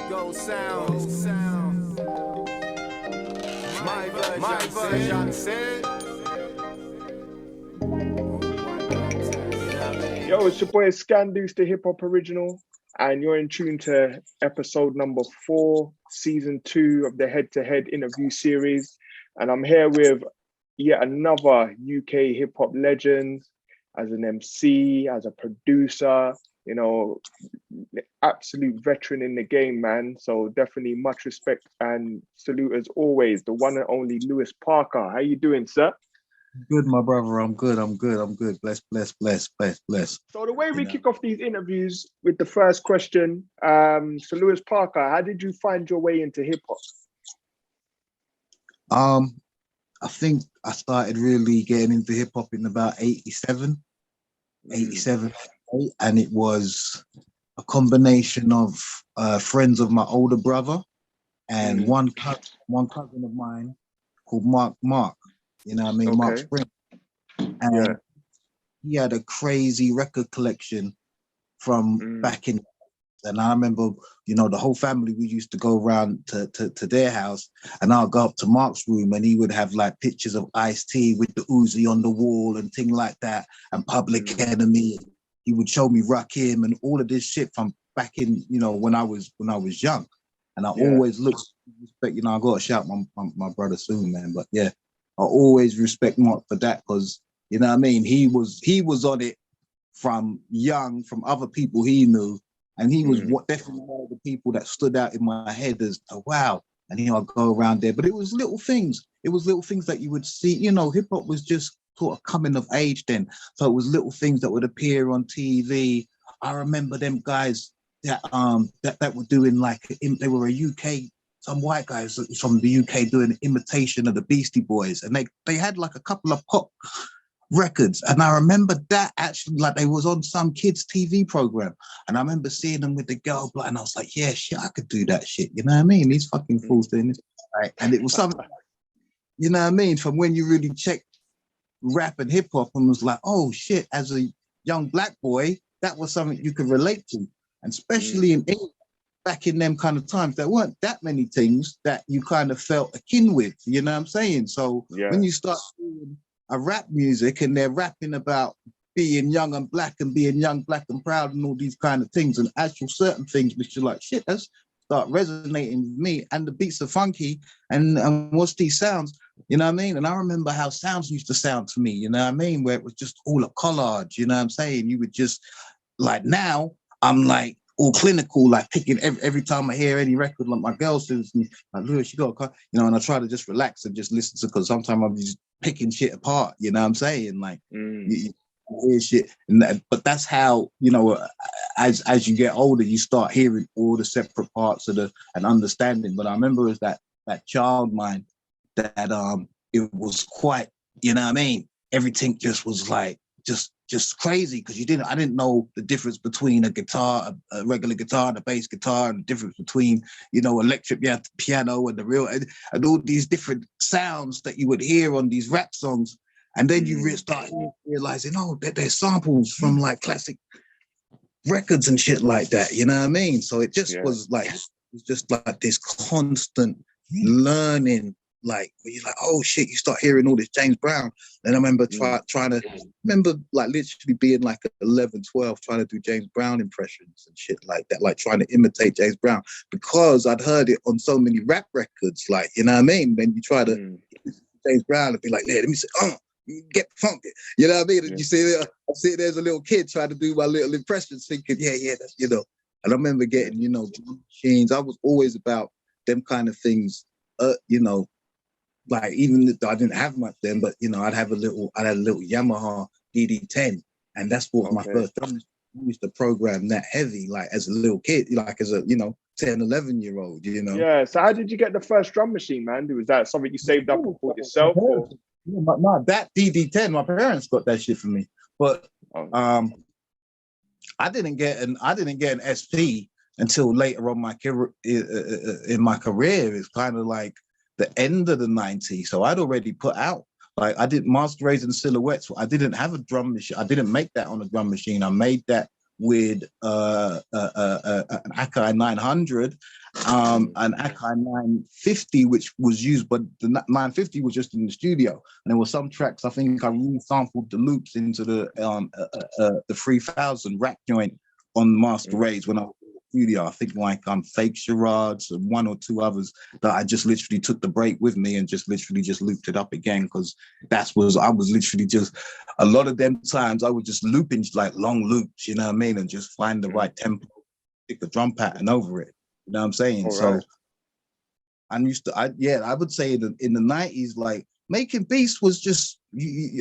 Go sound. My version said. Yo, it's your boy Scandoos, the Hip Hop Original, and you're in tune to episode number 4, season 2 of the Head-to-Head interview series. And I'm here with yet another UK hip hop legend, as an MC, as a producer, you know, absolute veteran in the game, man. So definitely much respect and salute as always, the one and only Lewis Parker. How you doing, sir? Good, my brother. I'm good. Bless. So the way we kick off these interviews with the first question, so Lewis Parker, how did you find your way into hip hop? I think I started really getting into hip hop in about 87, and it was a combination of friends of my older brother and one cousin of mine called Mark. You know what I mean? Okay. Mark Spring. And he had a crazy record collection from back in. And I remember, you know, the whole family, we used to go around to their house, and I'll go up to Mark's room and he would have like pictures of Ice-T with the Uzi on the wall and thing like that, and Public Enemy. He would show me Rakim and all of this shit from back in, you know, when I was young. And I always look, respect, you know, I got to shout my brother soon, man. But yeah, I always respect Mark for that, because, you know what I mean? He was on it from young, from other people he knew. And he was definitely one of the people that stood out in my head as, oh, wow. And I'll go around there. But it was little things. It was little things that you would see. You know, hip hop was just sort of coming of age then. So it was little things that would appear on TV. I remember them guys that were doing like, they were a UK, some white guys from the UK doing an imitation of the Beastie Boys. And they had like a couple of pop records, and I remember that actually, like, they was on some kids TV program, and I remember seeing them with the girl, and I was like, yeah, shit, I could do that shit, you know what I mean? These fucking fools doing this, right? And it was something, you know what I mean, from when you really check rap and hip-hop and was like, oh shit, as a young black boy, that was something you could relate to. And especially in England, back in them kind of times, there weren't that many things that you kind of felt akin with, you know what I'm saying? So when you start doing a rap music and they're rapping about being young and black and being young, black and proud and all these kind of things, and actual certain things which you're like, shit, that's start resonating with me, and the beats are funky, and what's these sounds, you know what I mean? And I remember how sounds used to sound to me, you know what I mean? Where it was just all a collage, you know what I'm saying? You would just, like, now I'm like all clinical, like picking every time I hear any record, like my girl says to me, like, Lewis, you got, you know, and I try to just relax and just listen to, because sometimes I'm just picking shit apart, you know what I'm saying? Like, you hear shit, but that's how, you know, as you get older, you start hearing all the separate parts of and understanding. But I remember as that child mind that it was quite, you know what I mean? Everything just was like, just crazy, because I didn't know the difference between a guitar, a regular guitar, and a bass guitar, and the difference between, you know, electric piano and the real, and all these different sounds that you would hear on these rap songs. And then you start realizing, oh, there's samples from like classic records and shit like that, you know what I mean? So it just was like, it was just like this constant learning, like, where you're like, oh shit, you start hearing all this James Brown. And I remember trying to like literally being like 11, 12, trying to do James Brown impressions and shit like that, like trying to imitate James Brown, because I'd heard it on so many rap records, like, you know what I mean? Then you try to James Brown and be like, yeah, let me say, get funky, you know what I mean? And you see there, I see there's a little kid trying to do my little impressions, thinking, yeah, that's, you know. And I remember getting, you know, drum machines. I was always about them kind of things, you know, like, even if I didn't have much then, but, you know, I had a little Yamaha DD10, and that's what my first drum machine. I used to program that heavy, like, as a little kid, like, as a, you know, 10, 11-year-old, you know. Yeah, so how did you get the first drum machine, man? Was that something you saved up and bought yourself? Or? No, that DD10, my parents got that shit for me. But I didn't get an SP until later on in my career. It's kind of like the end of the 90s. So I'd already put out, like, I did Masquerades and Silhouettes. I didn't have a drum machine. I didn't make that on a drum machine. I made that with an Akai 900, an Akai 950, which was used, but the 950 was just in the studio. And there were some tracks, I think I re-sampled the loops into the 3000 rack joint on Masquerades when I was in the studio. I think like Fake Charades and one or two others that I just literally took the break with me and just literally just looped it up again, because I was literally just, a lot of them times I was just looping like long loops, you know what I mean? And just find the right tempo, pick a drum pattern over it. You know what I'm saying? So I would say that in the 90s, like making beats was just,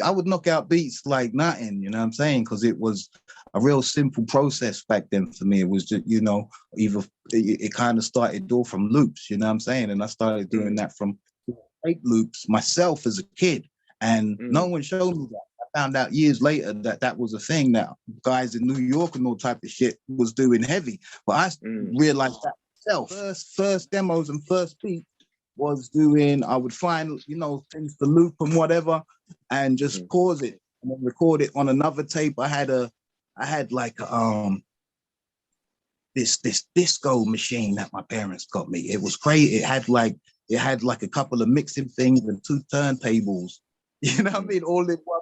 I would knock out beats like nothing, you know what I'm saying? Because it was a real simple process back then for me. It was just, you know, it kind of started all from loops, you know what I'm saying? And I started doing that from 8 loops myself as a kid. And no one showed me that. I found out years later that that was a thing that guys in New York and all type of shit was doing heavy. But I realized that myself. First demos and first beat was doing, I would find, you know, things to loop and whatever, and just pause it and then record it on another tape. I had like this disco machine that my parents got me. It was great. It had like a couple of mixing things and 2 turntables. You know what I mean? All in one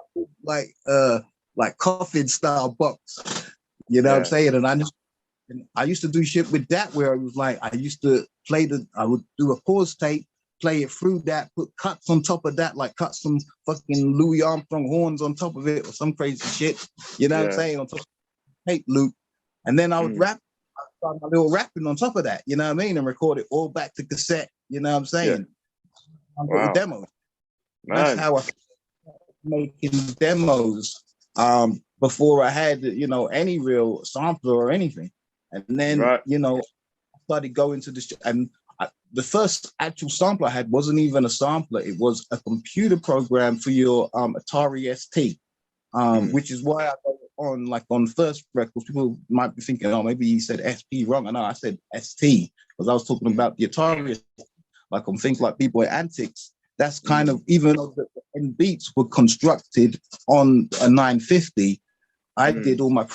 like coffin style box. You know what I'm saying? And I used to do shit with that where it was like I used to I would do a pause tape, play it through that, put cuts on top of that, like cut some fucking Louis Armstrong horns on top of it or some crazy shit. You know what I'm saying? On top of the tape loop. And then I would rap, start my little rapping on top of that, you know what I mean? And record it all back to cassette, you know what I'm saying? The demos. That's how I started making demos before I had, you know, any real sampler or anything. And then, you know, I started going to this, and the first actual sampler I had wasn't even a sampler. It was a computer program for your Atari ST, which is why I got it on first records. People might be thinking, oh, maybe he said SP wrong. And no, I said ST, because I was talking about the Atari, like on things like B-Boy Antics. That's kind of, even though the end beats were constructed on a 950, I did all my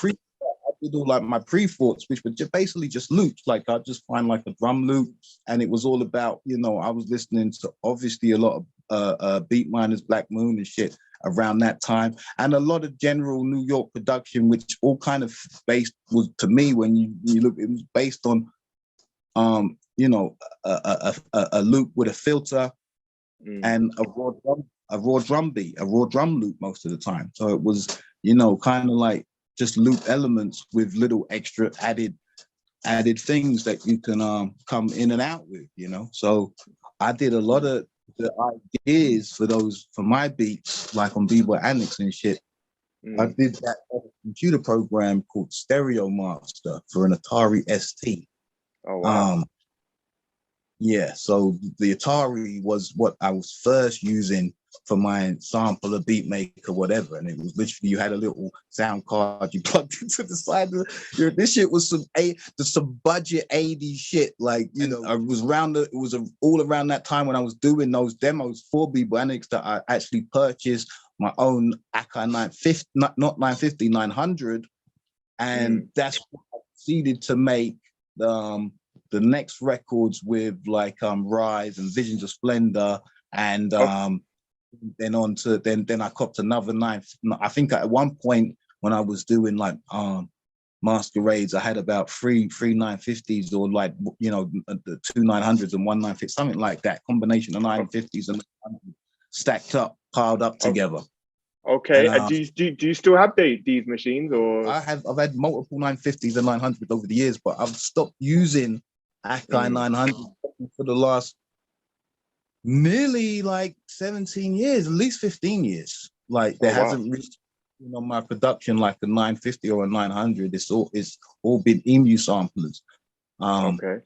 my pre-thoughts, which were basically just loops. Like I'd just find like a drum loop, and it was all about, you know, I was listening to obviously a lot of Beat Miners, Black Moon and shit around that time, and a lot of general New York production, which all kind of based was, to me, when you look, it was based on you know, a loop with a filter and a raw drum beat, a raw drum loop most of the time. So it was, you know, kind of like just loop elements with little extra added things that you can come in and out with, you know. So I did a lot of the ideas for my beats, like on B-Boy Antics and shit. I did that computer program called Stereo Master for an Atari ST. Oh wow. Yeah, so the Atari was what I was first using for my sampler, beat maker, whatever. And it was literally, you had a little sound card you plugged into the side of this shit was some budget 80s shit. Like, you know, it was all around that time when I was doing those demos for B-Boy Antics that I actually purchased my own Akai 950, not 950, 900. And that's what I proceeded to make the next records with like Rise and Visions of Splendor, and then on to then I copped another 9. I think at one point when I was doing like Masquerades, I had about three 950s, or like, you know, the 2 900s and 1 950, something like that, combination of 950s and 900s stacked up, piled up together. Okay, and do you still have these machines, or? I've had multiple 950s and 900s over the years, but I've stopped using Akai 900 for the last nearly like 17 years, at least 15 years. Like there hasn't reached, you know, my production like a 950 or a 900. It's all been EMU samplers. Okay.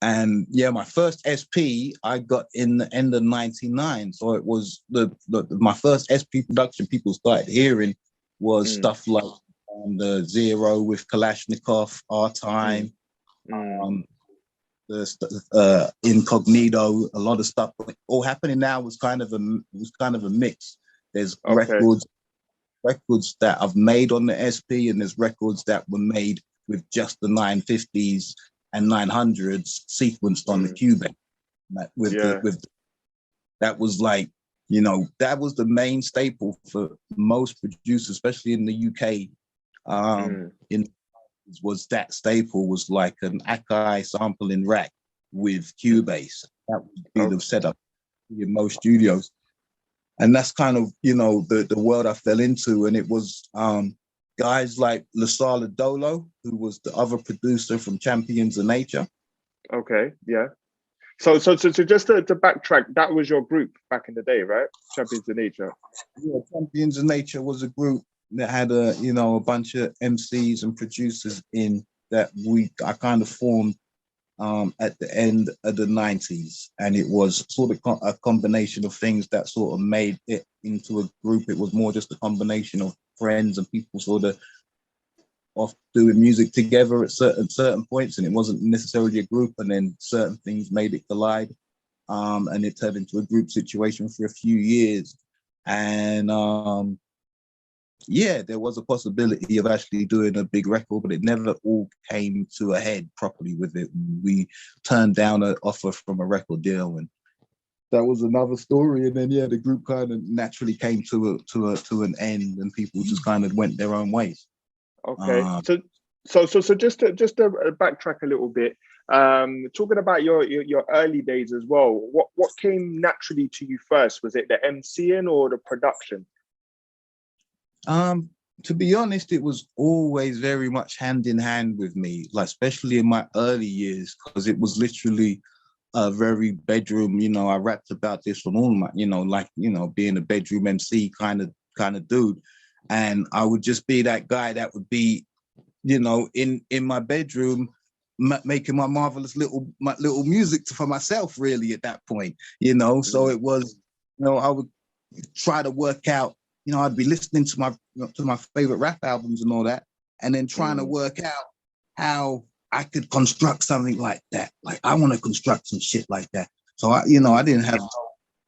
And yeah, my first SP I got in the end of '99. So it was my first SP production people started hearing was stuff like the Zero with Klashnekoff, Our Time, the Incognito, a lot of stuff all happening now was kind of a mix. There's records that I've made on the SP, and there's records that were made with just the 950s and 900s sequenced on the Cubase. That was like, you know, that was the main staple for most producers, especially in the UK. Was that staple was like an Akai sampling rack with Cubase. That would be the setup in most studios. And that's kind of, you know, the world I fell into. And it was guys like Lasala Dolo, who was the other producer from Champions of Nature. Okay, yeah. So just to backtrack, that was your group back in the day, right? Champions of Nature. Yeah, Champions of Nature was a group that had a bunch of MCs and producers in that I kind of formed at the end of the 90s, and it was sort of a combination of things that sort of made it into a group. It was more just a combination of friends and people sort of off doing music together at certain points, and it wasn't necessarily a group, and then certain things made it collide, and it turned into a group situation for a few years. And yeah, there was a possibility of actually doing a big record, but it never all came to a head properly with it. We turned down an offer from a record deal, and that was another story. And then yeah, the group kind of naturally came to an end, and people just kind of went their own ways. Okay, so just to backtrack a little bit, talking about your early days as well. What came naturally to you first? Was it the MCing or the production? To be honest, it was always very much hand in hand with me, like especially in my early years, because it was literally a very bedroom. You know, I rapped about this from all my, being a bedroom MC kind of dude, and I would just be that guy that would be, in my bedroom, making my marvelous little music for myself, really at that point. So it was, I would try to work out. I'd be listening to my favorite rap albums and all that, and then trying to work out how I could construct something like that. Like I want to construct some shit like that. So I didn't have,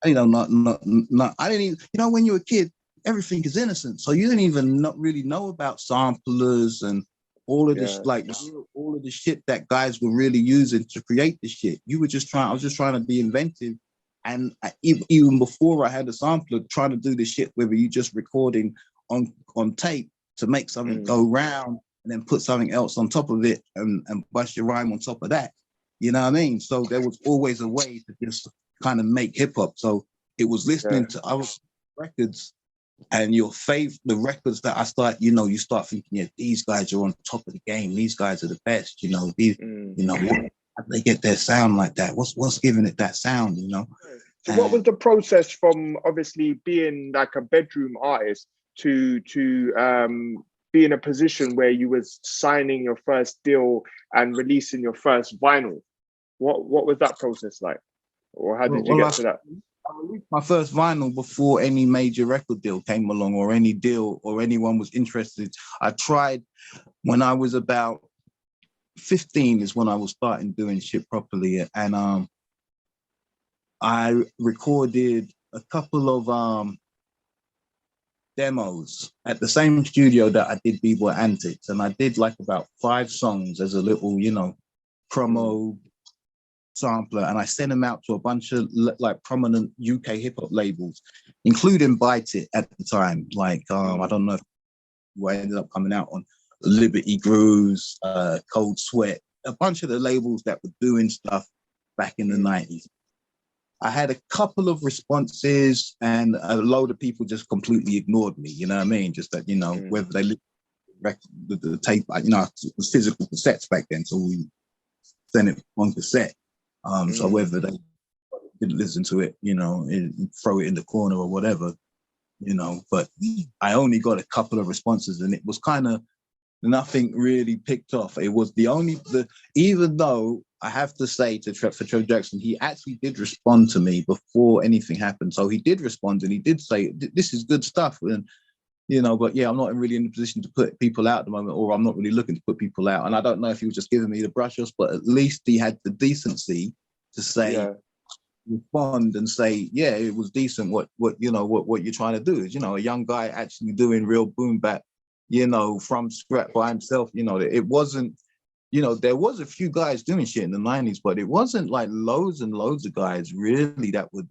I didn't even, when you're a kid, everything is innocent. So you didn't even really know about samplers and all of this, all of the shit that guys were really using to create the shit. I was just trying to be inventive. And even before I had a sampler, trying to do the shit where you just recording on tape to make something go round and then put something else on top of it and bust your rhyme on top of that. You know what I mean? So there was always a way to just kind of make hip hop. So it was listening to other records and the records that I start, you start thinking, yeah, these guys are on top of the game. These guys are the best, how do they get their sound like that? What's giving it that sound, So what was the process from obviously being like a bedroom artist to be in a position where you was signing your first deal and releasing your first vinyl? What was that process like? Or how did you get to that? I released my first vinyl before any major record deal came along or any deal or anyone was interested. I tried when I was about 15 is when I was starting doing shit properly, and I recorded a couple of demos at the same studio that I did B-Boy Antics, and I did like about 5 songs as a little, promo sampler, and I sent them out to a bunch of like prominent UK hip-hop labels, including Bite It at the time. Like I don't know what ended up coming out on Liberty Grooves, Cold Sweat, a bunch of the labels that were doing stuff back in the 90s. I had a couple of responses and a load of people just completely ignored me, you know what I mean? Just that, whether they the tape, it was physical cassettes back then, so we sent it on cassette. So whether they didn't listen to it, throw it in the corner or whatever, but I only got a couple of responses and it was kind of, nothing really picked off. It was even though I have to say for Trev Jackson, he actually did respond to me before anything happened. So he did respond and he did say, this is good stuff. And, but yeah, I'm not really in the position to put people out at the moment, or I'm not really looking to put people out. And I don't know if he was just giving me the brushes, but at least he had the decency to say, respond and say, yeah, it was decent. What you're trying to do is, a young guy actually doing real boom bap, from scratch by himself. It wasn't you know, there was a few guys doing shit in the 90s, but it wasn't like loads and loads of guys really that were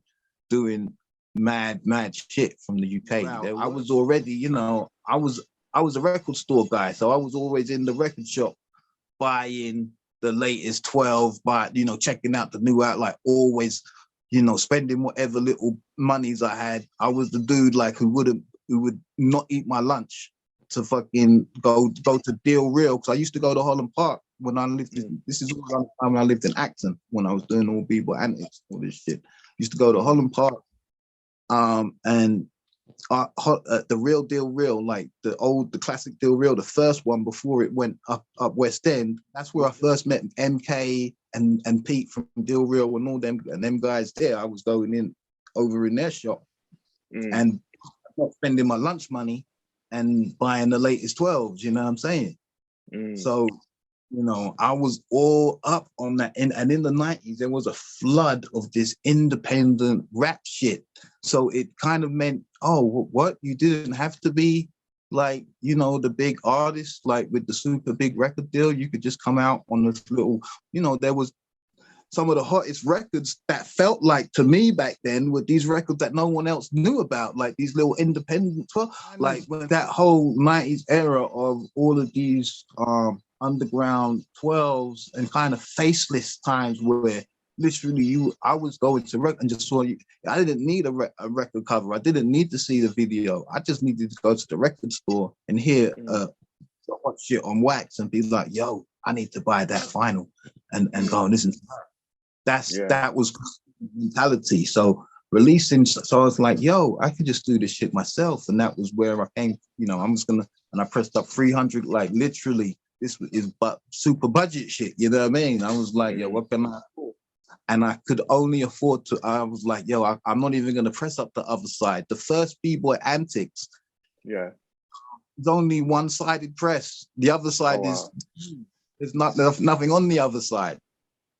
doing mad shit from the UK. Wow. I was already, you know, I was a record store guy, so I was always in the record shop buying the latest 12, you know, checking out the new out, like always, you know, spending whatever little monies I had. I was the dude like who would not eat my lunch to fucking go to Deal Real, because I used to go to Holland Park when I lived in, this is all the time I lived in Acton when I was doing all B-boy antics, all this shit. Used to go to Holland Park, and the Real Deal Real, like the classic Deal Real, the first one before it went up West End. That's where I first met MK and Pete from Deal Real and all them guys there. I was going over in their shop and not spending my lunch money and buying the latest 12s, you know what I'm saying? So, you know, I was all up on that. And in the 90s, there was a flood of this independent rap shit. So it kind of meant, oh, what? You didn't have to be like, you know, the big artist, like with the super big record deal. You could just come out on this little, you know, there was some of the hottest records that felt like to me back then were these records that no one else knew about, like these little independent, like with that whole 90s era of all of these underground 12s and kind of faceless times where literally I was going to record and just saw you. I didn't need a record cover. I didn't need to see the video. I just needed to go to the record store and hear the hot shit on wax and be like, yo, I need to buy that vinyl and go and listen to that. That was mentality. So releasing, so I was like, yo, I could just do this shit myself. And that was where I came, you know, I'm just gonna, and I pressed up 300, like literally, this is but super budget shit, you know what I mean? I was like, yo, what can I afford? And I could only afford to, I was like, yo, I'm not even gonna press up the other side. The first B-boy antics, it's only one-sided press. The other side is, there's nothing on the other side.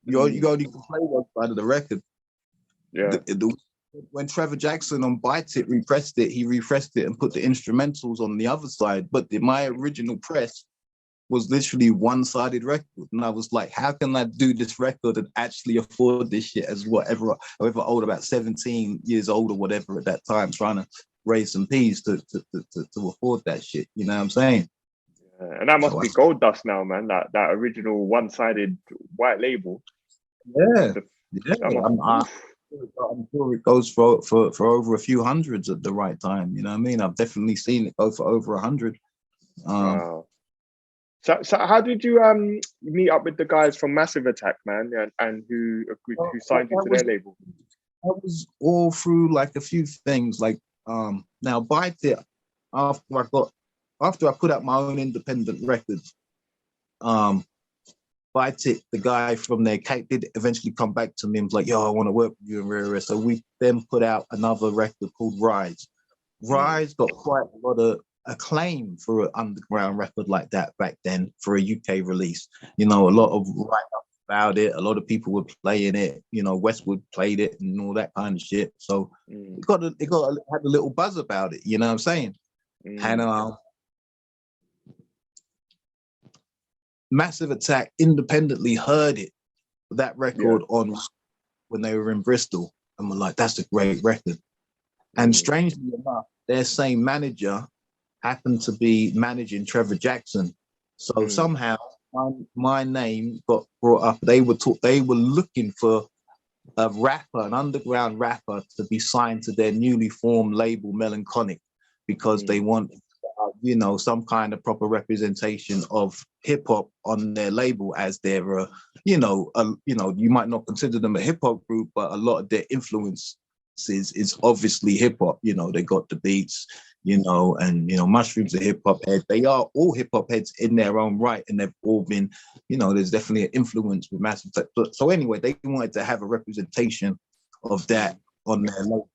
You only can play one side of the record. When Trevor Jackson on Bite It repressed it, he refreshed it and put the instrumentals on the other side. But my original press was literally one-sided record. And I was like, how can I do this record and actually afford this shit as however old, about 17 years old or whatever at that time, trying to raise some peas to afford that shit. You know what I'm saying? And that must be gold dust now, man. That original one-sided white label. I'm sure it goes for over a few hundreds at the right time. You know what I mean? I've definitely seen it go for over 100. Wow. So how did you meet up with the guys from Massive Attack, man, and who signed you to their label? I was all through like a few things. Like now, Bite It, after I put out my own independent records, Bite It, the guy from there did eventually come back to me and was like, yo, I want to work with you in Rare. So we then put out another record called Rise. Rise got quite a lot of acclaim for an underground record like that back then for a UK release. You know, a lot of write-ups about it. A lot of people were playing it. You know, Westwood played it and all that kind of shit. So it had a little buzz about it. You know what I'm saying? And Massive Attack independently heard it, that record on when they were in Bristol, and were like, that's a great record. And strangely enough, their same manager happened to be managing Trevor Jackson. So somehow my name got brought up. They were looking for a rapper, an underground rapper, to be signed to their newly formed label Melancholic, because they want, you know, some kind of proper representation of hip hop on their label, as they're, you know, you might not consider them a hip hop group, but a lot of their influence is obviously hip hop. You know, they got the beats, you know, and, you know, Mushroom's a hip hop head. They are all hip hop heads in their own right, and they've all been, you know, there's definitely an influence with Massive. So anyway, they wanted to have a representation of that on their label.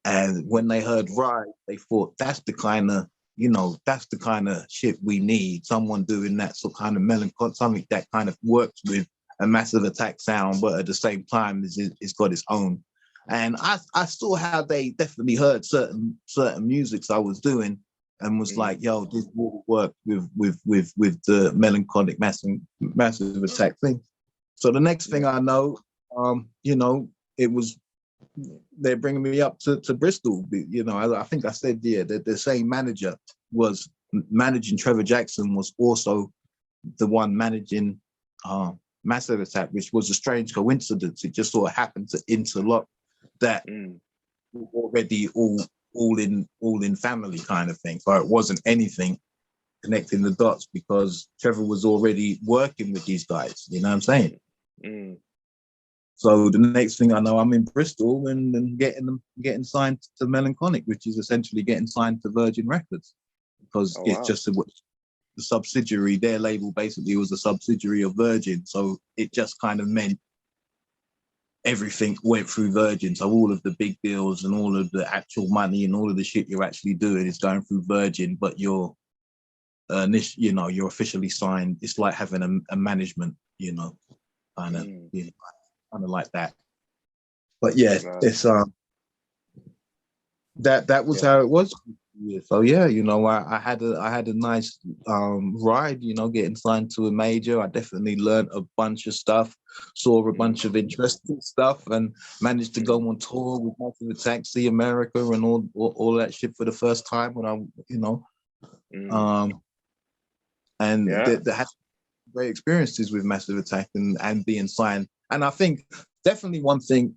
And when they heard Rise, they thought that's the kind of, you know, that's the kind of shit we need. Someone doing that sort of kind of melancholy, something that kind of works with a Massive Attack sound, but at the same time, it's got its own. And I saw how they definitely heard certain musics I was doing, and was like, yo, this will work with the melancholic massive attack thing. So the next thing I know, you know, it was they're bringing me up to Bristol. You know, I think I said, yeah, that the same manager was managing Trevor Jackson, was also the one managing Massive Attack, which was a strange coincidence. It just sort of happened to interlock that already all in family kind of thing. So it wasn't anything connecting the dots because Trevor was already working with these guys. You know what I'm saying? So the next thing I know, I'm in Bristol and getting signed to Melancholic, which is essentially getting signed to Virgin Records, because it's just the subsidiary. Their label basically was a subsidiary of Virgin, so it just kind of meant everything went through Virgin. So all of the big deals and all of the actual money and all of the shit you're actually doing is going through Virgin, but you're officially signed. It's like having a management, you know, kind of like that. But yeah, it's that was how it was. So yeah, you know, I had a nice ride, you know, getting signed to a major. I definitely learned a bunch of stuff, saw a bunch of interesting stuff, and managed to go on tour with Massive Attack, see America and all that shit for the first time when I, you know, and they had great experiences with Massive Attack and being signed. And I think definitely one thing,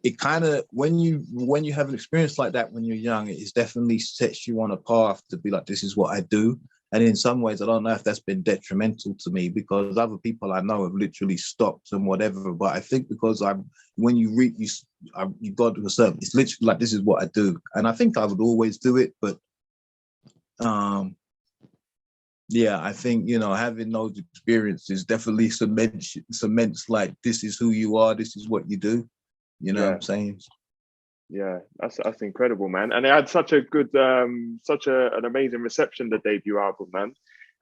it kind of, when you have an experience like that when you're young, it definitely sets you on a path to be like, this is what I do. And in some ways, I don't know if that's been detrimental to me, because other people I know have literally stopped and whatever. But I think because when you got to a certain, it's literally like, this is what I do. And I think I would always do it, but yeah, I think, you know, having those experiences definitely cements like, this is who you are, this is what you do. You know what I'm saying? Yeah, that's incredible, man. And it had such a good, an amazing reception, the debut album, man.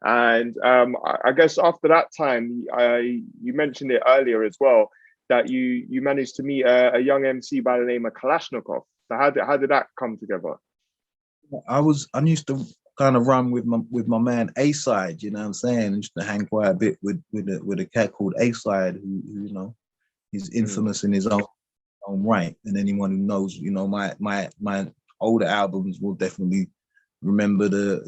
And I guess after that time, you mentioned it earlier as well, that you managed to meet a young MC by the name of Klashnekoff. So how did that come together? I used to kind of run with my man A-Side, you know what I'm saying? I used to hang quite a bit with a cat called A-Side, who you know, he's infamous in his own right. And anyone who knows, you know, my older albums will definitely remember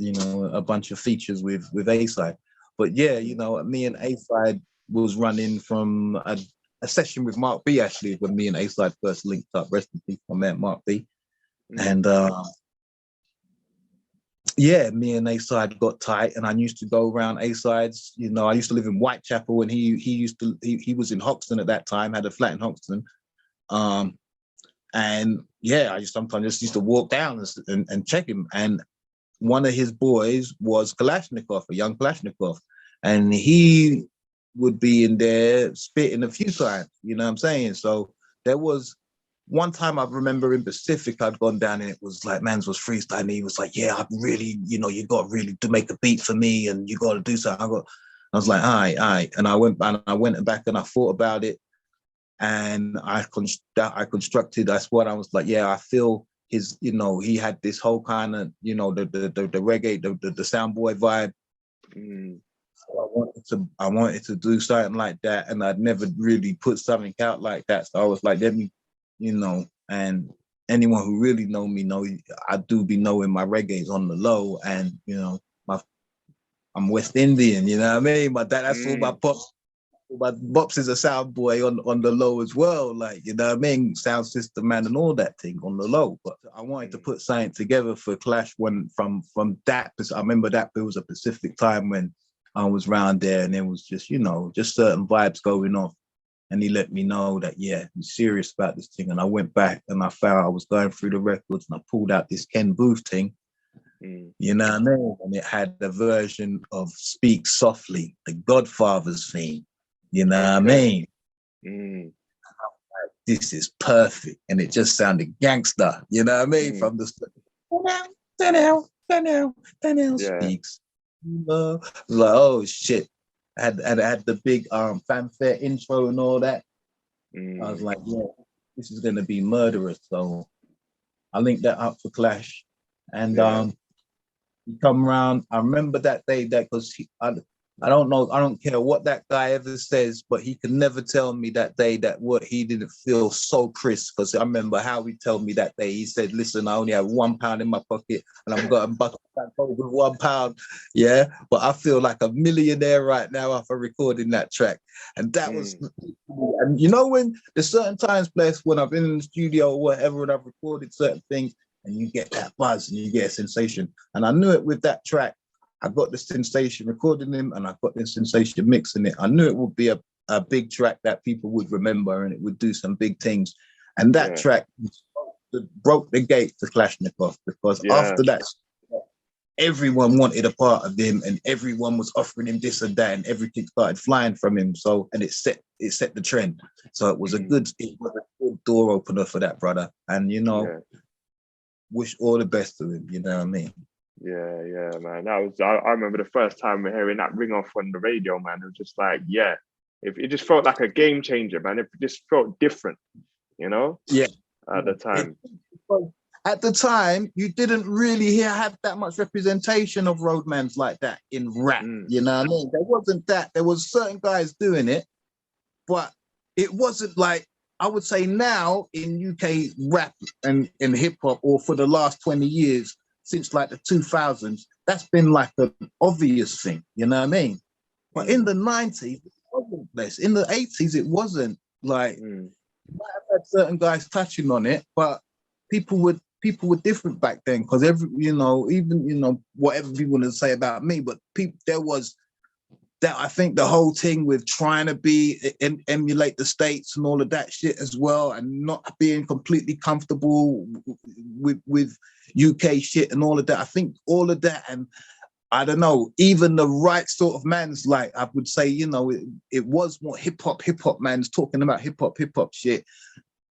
a bunch of features with A-Side. But yeah, you know, me and A-Side was running from a session with Mark B, actually, when me and A-Side first linked up. Rest in peace, my man Mark B. And yeah, me and A-Side got tight, and I used to go around A-Side's. You know, I used to live in Whitechapel, and he was in Hoxton at that time, had a flat in Hoxton. And yeah, I sometimes used to walk down and check him. And one of his boys was Klashnekoff, a young Klashnekoff, and he would be in there spitting a few times. You know what I'm saying? So there was one time I remember in Pacific, I'd gone down and it was like, Mans was freestyling. He was like, yeah, I really, you know, you got really to make a beat for me and you got to do something. I was like, all right. And I went back and I thought about it. And I constructed, that's what I was like, yeah, I feel his, you know, he had this whole kind of, you know, the reggae, the soundboy vibe. So I wanted to do something like that. And I'd never really put something out like that. So I was like, let me, you know, and anyone who really know me know I do be knowing my reggae's on the low, and you know, I'm West Indian, you know what I mean? That's all my pops. My Bops is a sound boy on the low as well, like, you know what I mean? Sound system man and all that thing on the low. But I wanted to put something together for Clash from that. I remember that it was a Pacific time when I was around there, and it was just, you know, just certain vibes going off. And he let me know that, yeah, he's serious about this thing. And I went back and I found I was going through the records and I pulled out this Ken Booth thing. You know what I mean? And it had a version of Speak Softly, the Godfather's theme. You know what I mean? Like, this is perfect. And it just sounded gangster. You know what I mean? From the speaks. I was like, oh shit. I had the big fanfare intro and all that. I was like, yeah, this is gonna be murderous. So I linked that up for Clash. And He come around. I remember that day because I don't know, I don't care what that guy ever says, but he could never tell me that day that what he didn't feel so crisp. Because I remember how he told me that day. He said, listen, I only have £1 in my pocket and I'm going to buck back over £1. Yeah. But I feel like a millionaire right now after recording that track. And that was, and you know, when there's certain times, Bless, when I've been in the studio or whatever, and I've recorded certain things and you get that buzz and you get a sensation. And I knew it with that track. I got the sensation recording him and I got the sensation mixing it. I knew it would be a big track that people would remember and it would do some big things. And that track broke the gate to Klashnekoff because after that, everyone wanted a part of him and everyone was offering him this and that and everything started flying from him. So, and it set the trend. So it was a good door opener for that brother. And, you know, wish all the best to him, you know what I mean? Yeah, man. That was I remember the first time hearing that ring off on the radio, man. It was just like, it just felt like a game changer, man. It just felt different, you know? Yeah. At the time. At the time, you didn't really have that much representation of roadmans like that in rap. You know what I mean? There wasn't that. There was certain guys doing it, but it wasn't like, I would say now in UK rap and in hip hop, or for the last 20 years, since like the 2000s, that's been like an obvious thing, you know what I mean? But in the 90s, it wasn't this. In the 80s, it wasn't like, you might have had certain guys touching on it, but people were different back then because even whatever people want to say about me, but there was that. I think the whole thing with trying to emulate the States and all of that shit as well, and not being completely comfortable with UK shit and all of that. I think all of that, and I don't know, even the right sort of man's, like I would say, you know, it was more hip hop man's talking about hip hop shit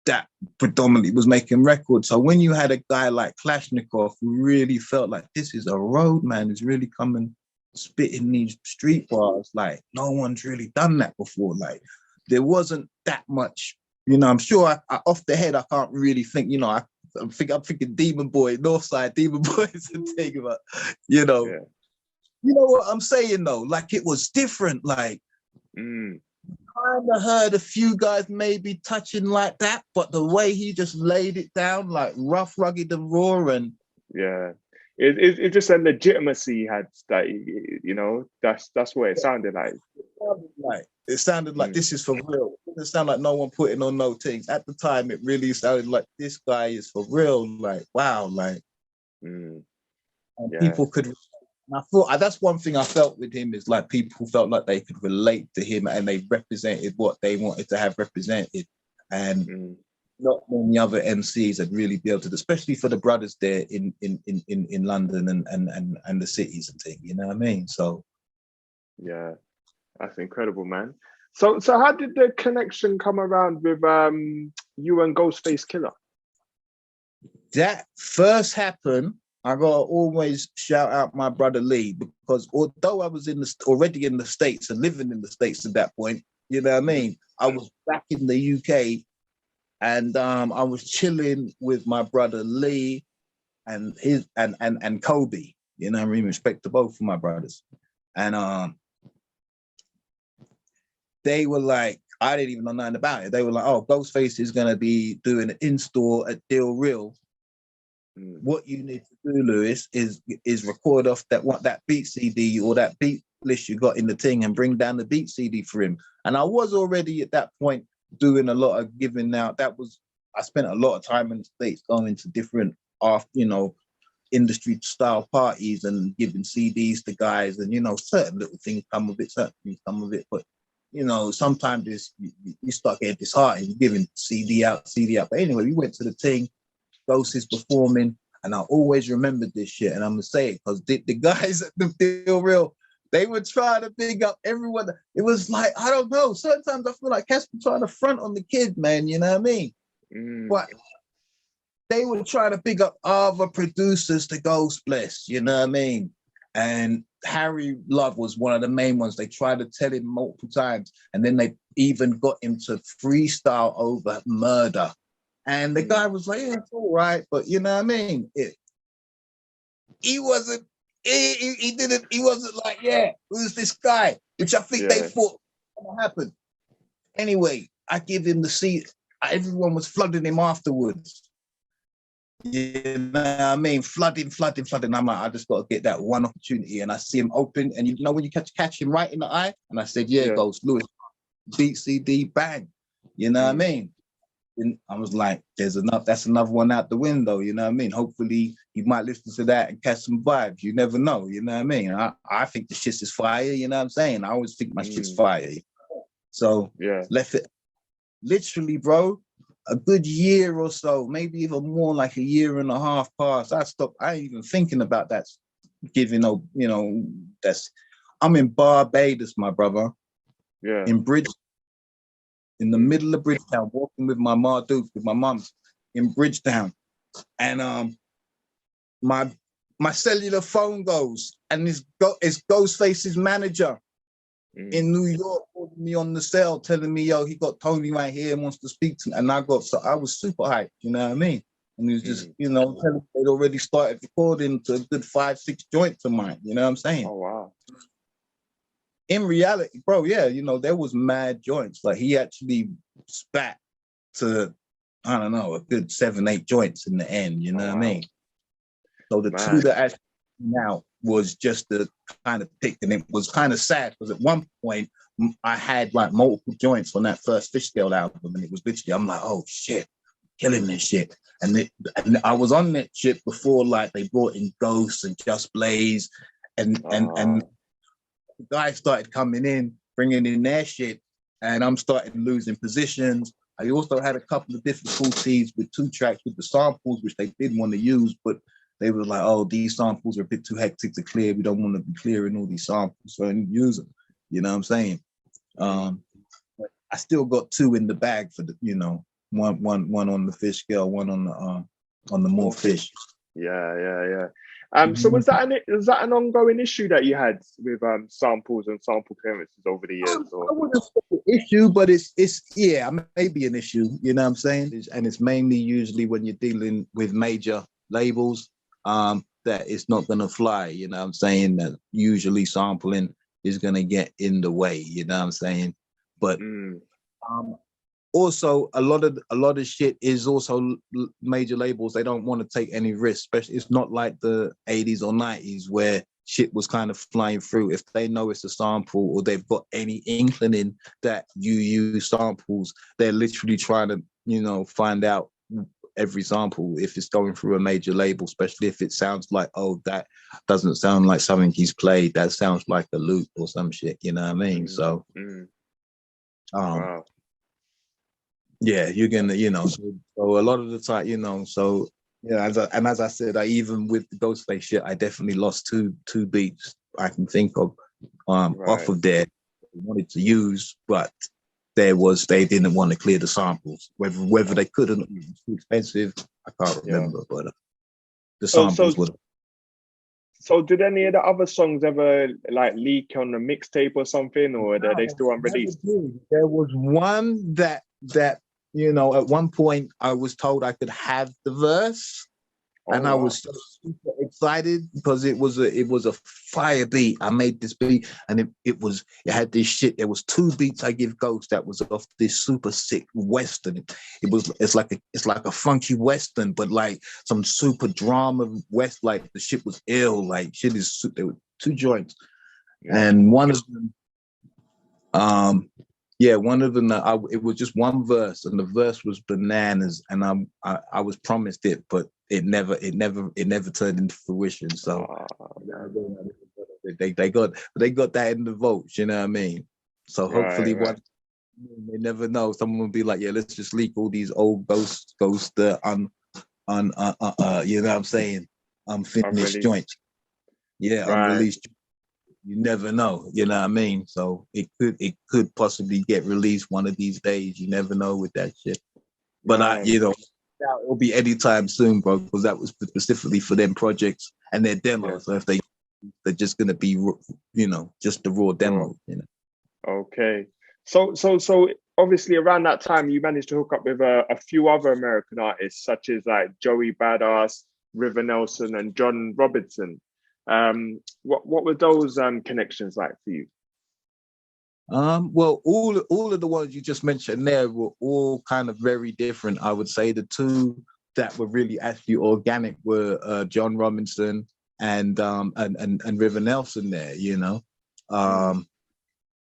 that predominantly was making records. So when you had a guy like Klashnekoff who really felt like this is a road man who's really coming spitting these street bars, like no one's really done that before. Like there wasn't that much, you know. I'm sure I off the head I can't really think, you know. I'm thinking Demon Boy, Northside Demon Boy is a thing, but you know, you know what I'm saying though. Like it was different. Like kind of heard a few guys maybe touching like that, but the way he just laid it down, like rough, rugged, and raw, and it's just a legitimacy he had. That, you know, that's what it sounded like. It sounded like this is for real. It didn't sound like no one putting on no things. At the time, it really sounded like this guy is for real. Like, wow, like, and people could. And I thought that's one thing I felt with him is like people felt like they could relate to him and they represented what they wanted to have represented, and not many other MCs had really be able to, especially for the brothers there in London and the cities and things. You know what I mean? So, yeah. That's incredible, man. So how did the connection come around with you and Ghostface Killah? That first happened. I gotta always shout out my brother Lee, because although I was already in the States and living in the States at that point, you know what I mean, I was back in the UK, and I was chilling with my brother Lee and his and Kobe. You know what I mean? Respect to both of my brothers, and they were like, I didn't even know nothing about it. They were like, oh, Ghostface is going to be doing an in-store at Deal Real. What you need to do, Lewis, is record off that beat CD or that beat list you got in the thing and bring down the beat CD for him. And I was already at that point doing a lot of giving out. I spent a lot of time in the States going to different, industry style parties and giving CDs to guys, and, certain little things come of it, certain things come of it. But sometimes you start getting disheartened, giving CD out. But anyway, we went to the thing, Ghost is performing, and I always remembered this shit, and I'm gonna say it because the guys at the Deal Real, they were trying to big up everyone. It was like, I don't know, sometimes I feel like Casper trying to front on the kid, man, you know what I mean? But they were trying to big up other producers to Ghost Bless, you know what I mean? And Harry Love was one of the main ones. They tried to tell him multiple times, and then they even got him to freestyle over Murder. And the guy was like, yeah, it's all right, but you know what I mean? He wasn't He didn't. He wasn't like, yeah, who's this guy? Which I think they thought was gonna happen. Anyway, I give him the seat. Everyone was flooding him afterwards. You know what I mean? Flooding. I'm like, I just got to get that one opportunity. And I see him open. And you know when you catch him right in the eye? And I said, yeah. Ghost, Lewis, beat CD, bang. You know what I mean? And I was like, there's enough. That's another one out the window. You know what I mean? Hopefully he might listen to that and catch some vibes. You never know. You know what I mean? I think the shit is fire. You know what I'm saying? I always think my shit's fire. So left it. Literally, bro, a good year or so, maybe even more, like a year and a half passed. I stopped. I ain't even thinking about that. Giving up, you know, I'm in Barbados, my brother. Yeah. In the middle of Bridgetown, walking with my with my mum in Bridgetown. And my cellular phone goes, and it's Ghostface's manager in New York calling me on the cell, telling me, yo, he got Tony right here and wants to speak to me. And I was super hyped, you know what I mean? And he was just, you know, telling me they'd already started recording to a good 5-6 joints of mine, you know what I'm saying? Oh, wow. In reality, bro, yeah, you know, there was mad joints. Like he actually spat to, I don't know, a good 7-8 joints in the end, you know what I mean? So the two that actually now was just the kind of pick, and it was kind of sad because at one point I had like multiple joints on that first Fish Scale album, and it was literally, I'm like, oh shit, killing this shit. And I was on that shit before, like they brought in Ghosts and Just Blaze, and the guys started coming in, bringing in their shit, and I'm starting losing positions. I also had a couple of difficulties with 2 tracks with the samples, which they did want to use, but they were like, oh, these samples are a bit too hectic to clear. We don't want to be clearing all these samples, so I didn't use them. You know what I'm saying? I still got 2 in the bag for the, you know, one on the Fish Scale, one on the More Fish. Yeah. So was that an ongoing issue that you had with samples and sample clearances over the years? Or? I wouldn't say an issue, but it's maybe an issue. You know what I'm saying? And it's mainly usually when you're dealing with major labels. That it's not gonna fly, you know what I'm saying? That usually sampling is gonna get in the way, you know what I'm saying? But also a lot of shit is also major labels, they don't want to take any risks, especially it's not like the 80s or 90s where shit was kind of flying through. If they know it's a sample or they've got any inkling that you use samples, they're literally trying to, you know, find out every sample if it's going through a major label, especially if it sounds like, oh, that doesn't sound like something he's played, that sounds like a loop or some shit, you know what I mean? So yeah, you're gonna, you know, so a lot of the time, you know, so yeah, as I said, I even with the Ghostface shit, I definitely lost two beats I can think of off of there wanted to use, but they didn't want to clear the samples. Whether they couldn't, it was too expensive. I can't remember, but the samples were. So did any of the other songs ever like leak on the mixtape or something, or are they still unreleased? There was one that you know, at one point I was told I could have the verse. And I was so super excited because it was a fire beat. I made this beat, and it had this shit. There was 2 beats I give Ghost that was off this super sick Western. It's like a funky Western, but like some super drama West. Like the shit was ill. Like shit is. There were 2 joints, and one of them, one of them. It was just one verse, and the verse was bananas, and I was promised it, but it never turned into fruition. So they got that in the votes, you know what I mean? So hopefully one, they never know. Someone will be like, yeah, let's just leak all these old ghost you know what I'm saying? Unfinished joints. Yeah, unreleased. You never know, you know what I mean? So it could possibly get released one of these days. You never know with that shit. But you know, it'll be anytime soon, bro, because that was specifically for them projects and their demos. So if they're just gonna be, you know, just the raw demo, you know. Okay. So obviously around that time you managed to hook up with a few other American artists, such as like Joey Badass, River Nelson, and John Robinson. What were those connections like for you? Well, all of the ones you just mentioned there were all kind of very different. I would say the two that were really actually organic were John Robinson and River Nelson there, you know.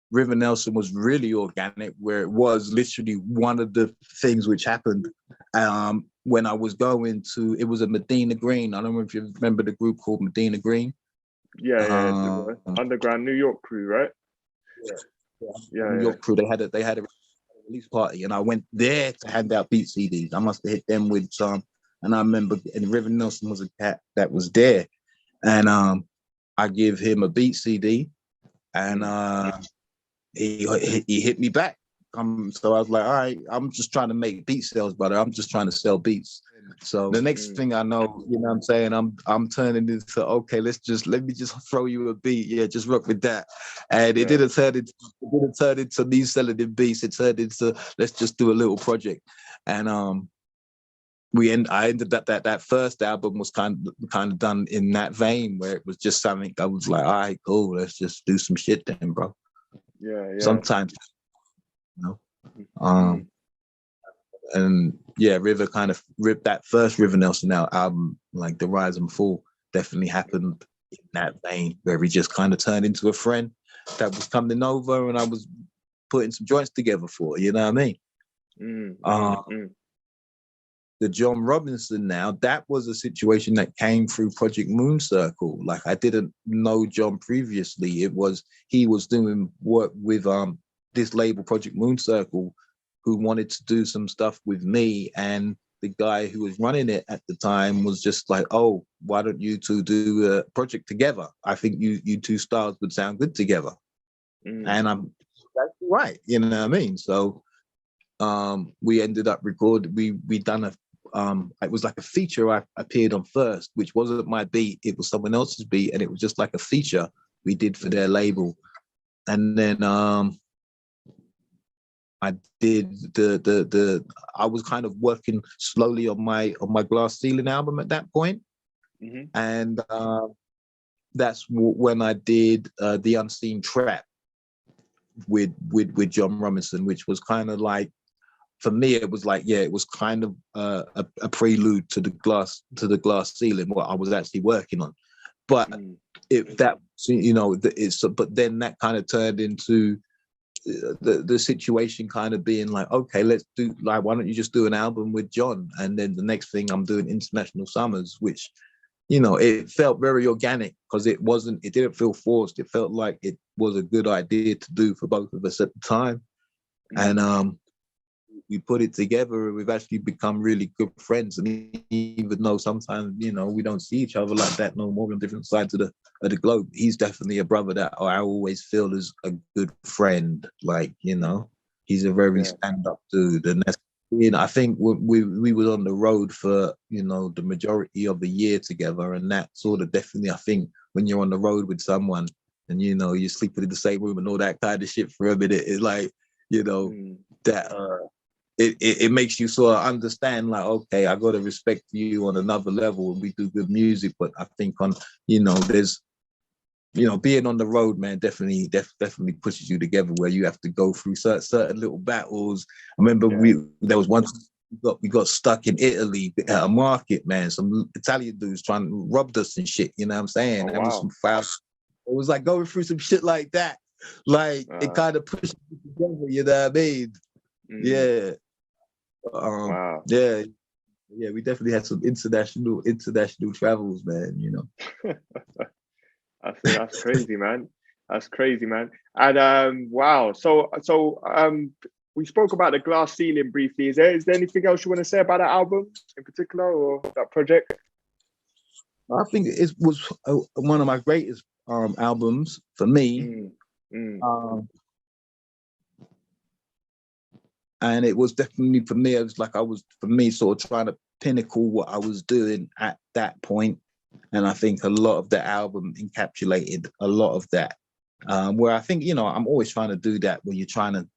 River Nelson was really organic, where it was literally one of the things which happened when I was going to, it was a Medina Green. I don't know if you remember the group called Medina Green. Yeah, underground New York crew, right? Yeah, New York crew. They had a release party, and I went there to hand out beat CDs. I must have hit them with some, and I remember, and River Nelson was a cat that was there, and I give him a beat CD, and he hit me back. So I was like, all right, I'm just trying to make beat sales, brother. I'm just trying to sell beats. So the next thing I know, you know what I'm saying, I'm turning into, okay, let me just throw you a beat. Yeah, just rock with that. And it didn't turn into me selling the beats. It turned into, let's just do a little project. And I ended up that first album was kind of done in that vein, where it was just something I was like, all right, cool, let's just do some shit then, bro. Yeah. Sometimes, you know. And yeah, River kind of ripped that first River Nelson out album, like The Rise and Fall, definitely happened in that vein, where we just kind of turned into a friend that was coming over, and I was putting some joints together for, you know what I mean? The John Robinson now, that was a situation that came through Project Moon Circle. Like, I didn't know John previously. He was doing work with this label, Project Moon Circle, who wanted to do some stuff with me, and the guy who was running it at the time was just like, oh, why don't you two do a project together? I think you two styles would sound good together. And I'm that's right, you know what I mean? So we ended up recording, we done it was like a feature I appeared on first, which wasn't my beat, it was someone else's beat, and it was just like a feature we did for their label. And then I did I was kind of working slowly on my Glass Ceiling album at that point. And that's when I did The Unseen Trap with John Robinson, which was kind of like, for me, it was like, yeah, it was kind of a prelude to the Glass Ceiling, what I was actually working on. But but then that kind of turned into the situation kind of being like, okay, let's do, like, why don't you just do an album with John? And then the next thing I'm doing International Summers, which, you know, it felt very organic because it didn't feel forced. It felt like it was a good idea to do for both of us at the time. And we put it together, and we've actually become really good friends. And even though sometimes, you know, we don't see each other like that no more on different sides of the globe, he's definitely a brother that I always feel is a good friend. Like, you know, he's a very stand-up dude. And that's, you know, I think we were on the road for, you know, the majority of the year together. And that sort of definitely, I think, when you're on the road with someone and, you know, you're sleeping in the same room and all that kind of shit for a minute, it's like, you know, that it makes you sort of understand, like, okay, I got to respect you on another level, and we do good music. But I think on, you know, there's, you know, being on the road, man, definitely pushes you together, where you have to go through certain little battles. I remember there was once we got stuck in Italy at a market, man. Some Italian dudes trying to rob us and shit. You know what I'm saying? There was some foul. It was like going through some shit like that. Like, it kind of pushed you together. You know what I mean? Yeah. Yeah, we definitely had some international travels, man, you know. That's crazy, man. That's crazy, man. And wow, so we spoke about the Glass Ceiling briefly. Is there anything else you want to say about that album in particular, or that project? I think it was one of my greatest albums for me. And it was definitely, for me, it was like sort of trying to pinnacle what I was doing at that point. And I think a lot of the album encapsulated a lot of that. Where I think, you know, I'm always trying to do that, where you're trying to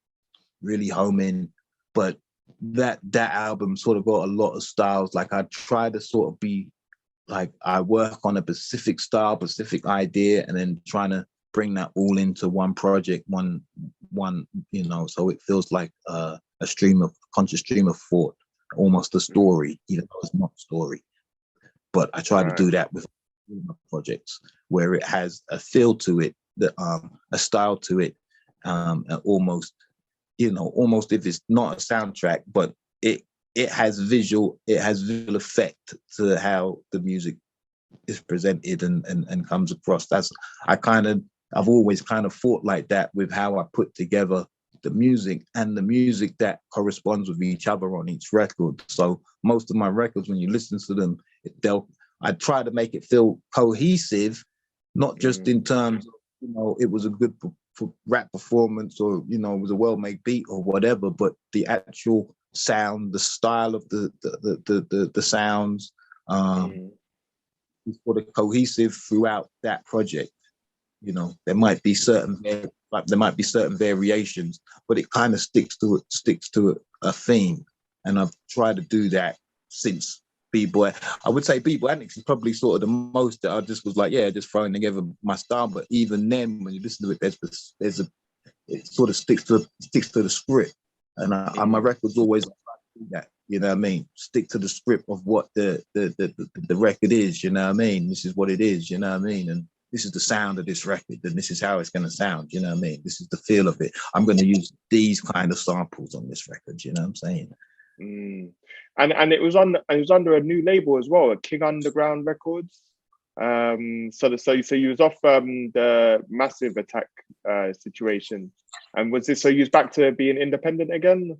really home in. But that album sort of got a lot of styles. Like, I try to sort of be like I work on a specific style, specific idea, and then trying to bring that all into one project, one, you know, so it feels like a conscious stream of thought, almost a story, even though it's not a story. But I try to do that with projects where it has a feel to it, a style to it, almost, you know, almost if it's not a soundtrack, but it has visual effect to how the music is presented and comes across. I've always kind of thought like that with how I put together the music and the music that corresponds with each other on each record. So most of my records, when you listen to them, I try to make it feel cohesive, not just in terms of, you know, it was a good rap performance or, you know, it was a well-made beat or whatever, but the actual sound, the style of the sounds, is sort of cohesive throughout that project. You know, there might be certain variations, but it kind of sticks to a theme. And I've tried to do that since B-Boy. I would say B-Boy Antics is probably sort of the most that I just was like, yeah, just throwing together my style. But even then, when you listen to it, it sort of sticks to the script. And my records always do that. You know what I mean? Stick to the script of what the record is. You know what I mean? This is what it is. You know what I mean? And this is the sound of this record, and this is how it's going to sound. You know what I mean? This is the feel of it. I'm going to use these kind of samples on this record. You know what I'm saying? And it was under a new label as well, King Underground Records. So you was off the Massive Attack situation, and was this so you was back to being independent again?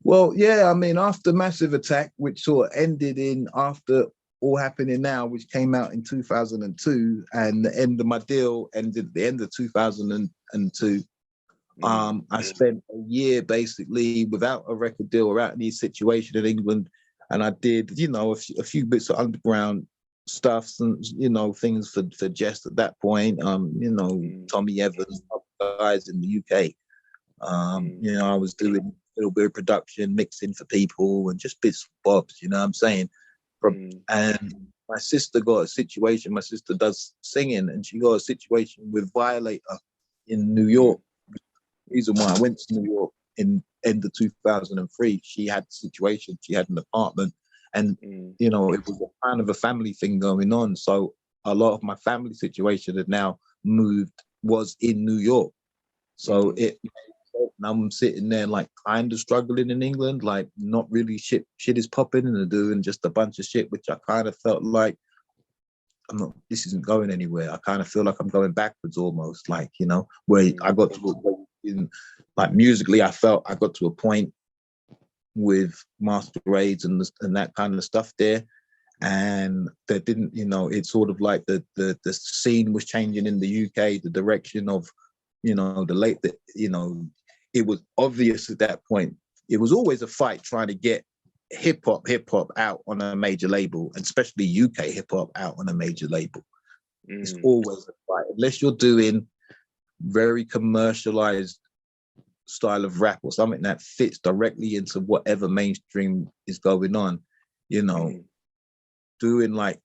Well, yeah, I mean, after Massive Attack, which sort of ended after All Happening Now, which came out in 2002, and the end of my deal ended at the end of 2002. I spent a year basically without a record deal, without any situation in England, and I did, you know, a few bits of underground stuff, and, you know, things for Jess at that point. You know, Tommy Evans, other guys in the UK. You know, I was doing a little bit of production, mixing for people, and just bits and bobs. You know what I'm saying? And my sister got a situation. My sister does singing, and she got a situation with Violator in New York. The reason why I went to New York in end of 2003, she had a situation. She had an apartment, and you know, it was a kind of a family thing going on. So a lot of my family situation had now was in New York. So I'm sitting there like kind of struggling in England, like not really shit is popping and they're doing just a bunch of shit, which I kind of felt like this isn't going anywhere. I kind of feel like I'm going backwards almost, like, you know, where I got to like musically, I felt I got to a point with Masquerades and that kind of stuff there. And that didn't, you know, it's sort of like the scene was changing in the UK, the direction of, you know, you know, it was obvious at that point. It was always a fight trying to get hip hop out on a major label, and especially UK hip hop out on a major label. It's always a fight. Unless you're doing very commercialized style of rap or something that fits directly into whatever mainstream is going on, you know, doing like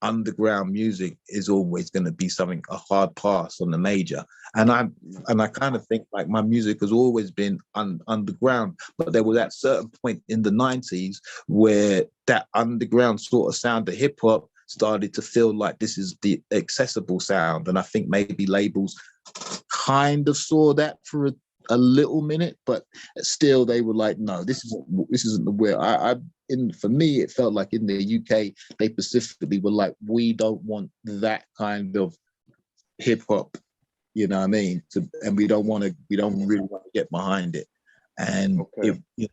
underground music is always going to be a hard pass on the major. And I kind of think like my music has always been underground, but there was that certain point in the 90s where that underground sort of sound of hip hop started to feel like this is the accessible sound. And I think maybe labels kind of saw that for a little minute, but still they were like, no, this isn't the way. For me, it felt like in the UK, they specifically were like, we don't want that kind of hip hop, you know what I mean? And we don't really want to get behind it. And you know,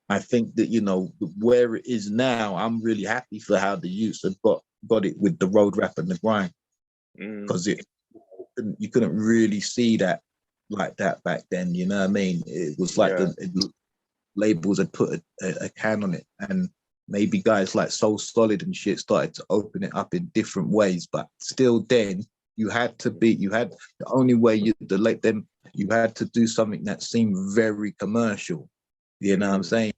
I think that, you know, where it is now, I'm really happy for how the youths have got it with the road rap and the grime, because you couldn't really see that like that back then, you know what I mean? It was like the labels had put a can on it, and maybe guys like Soul Solid and shit started to open it up in different ways, but still then you had the only way you had to do something that seemed very commercial, you know what I'm saying?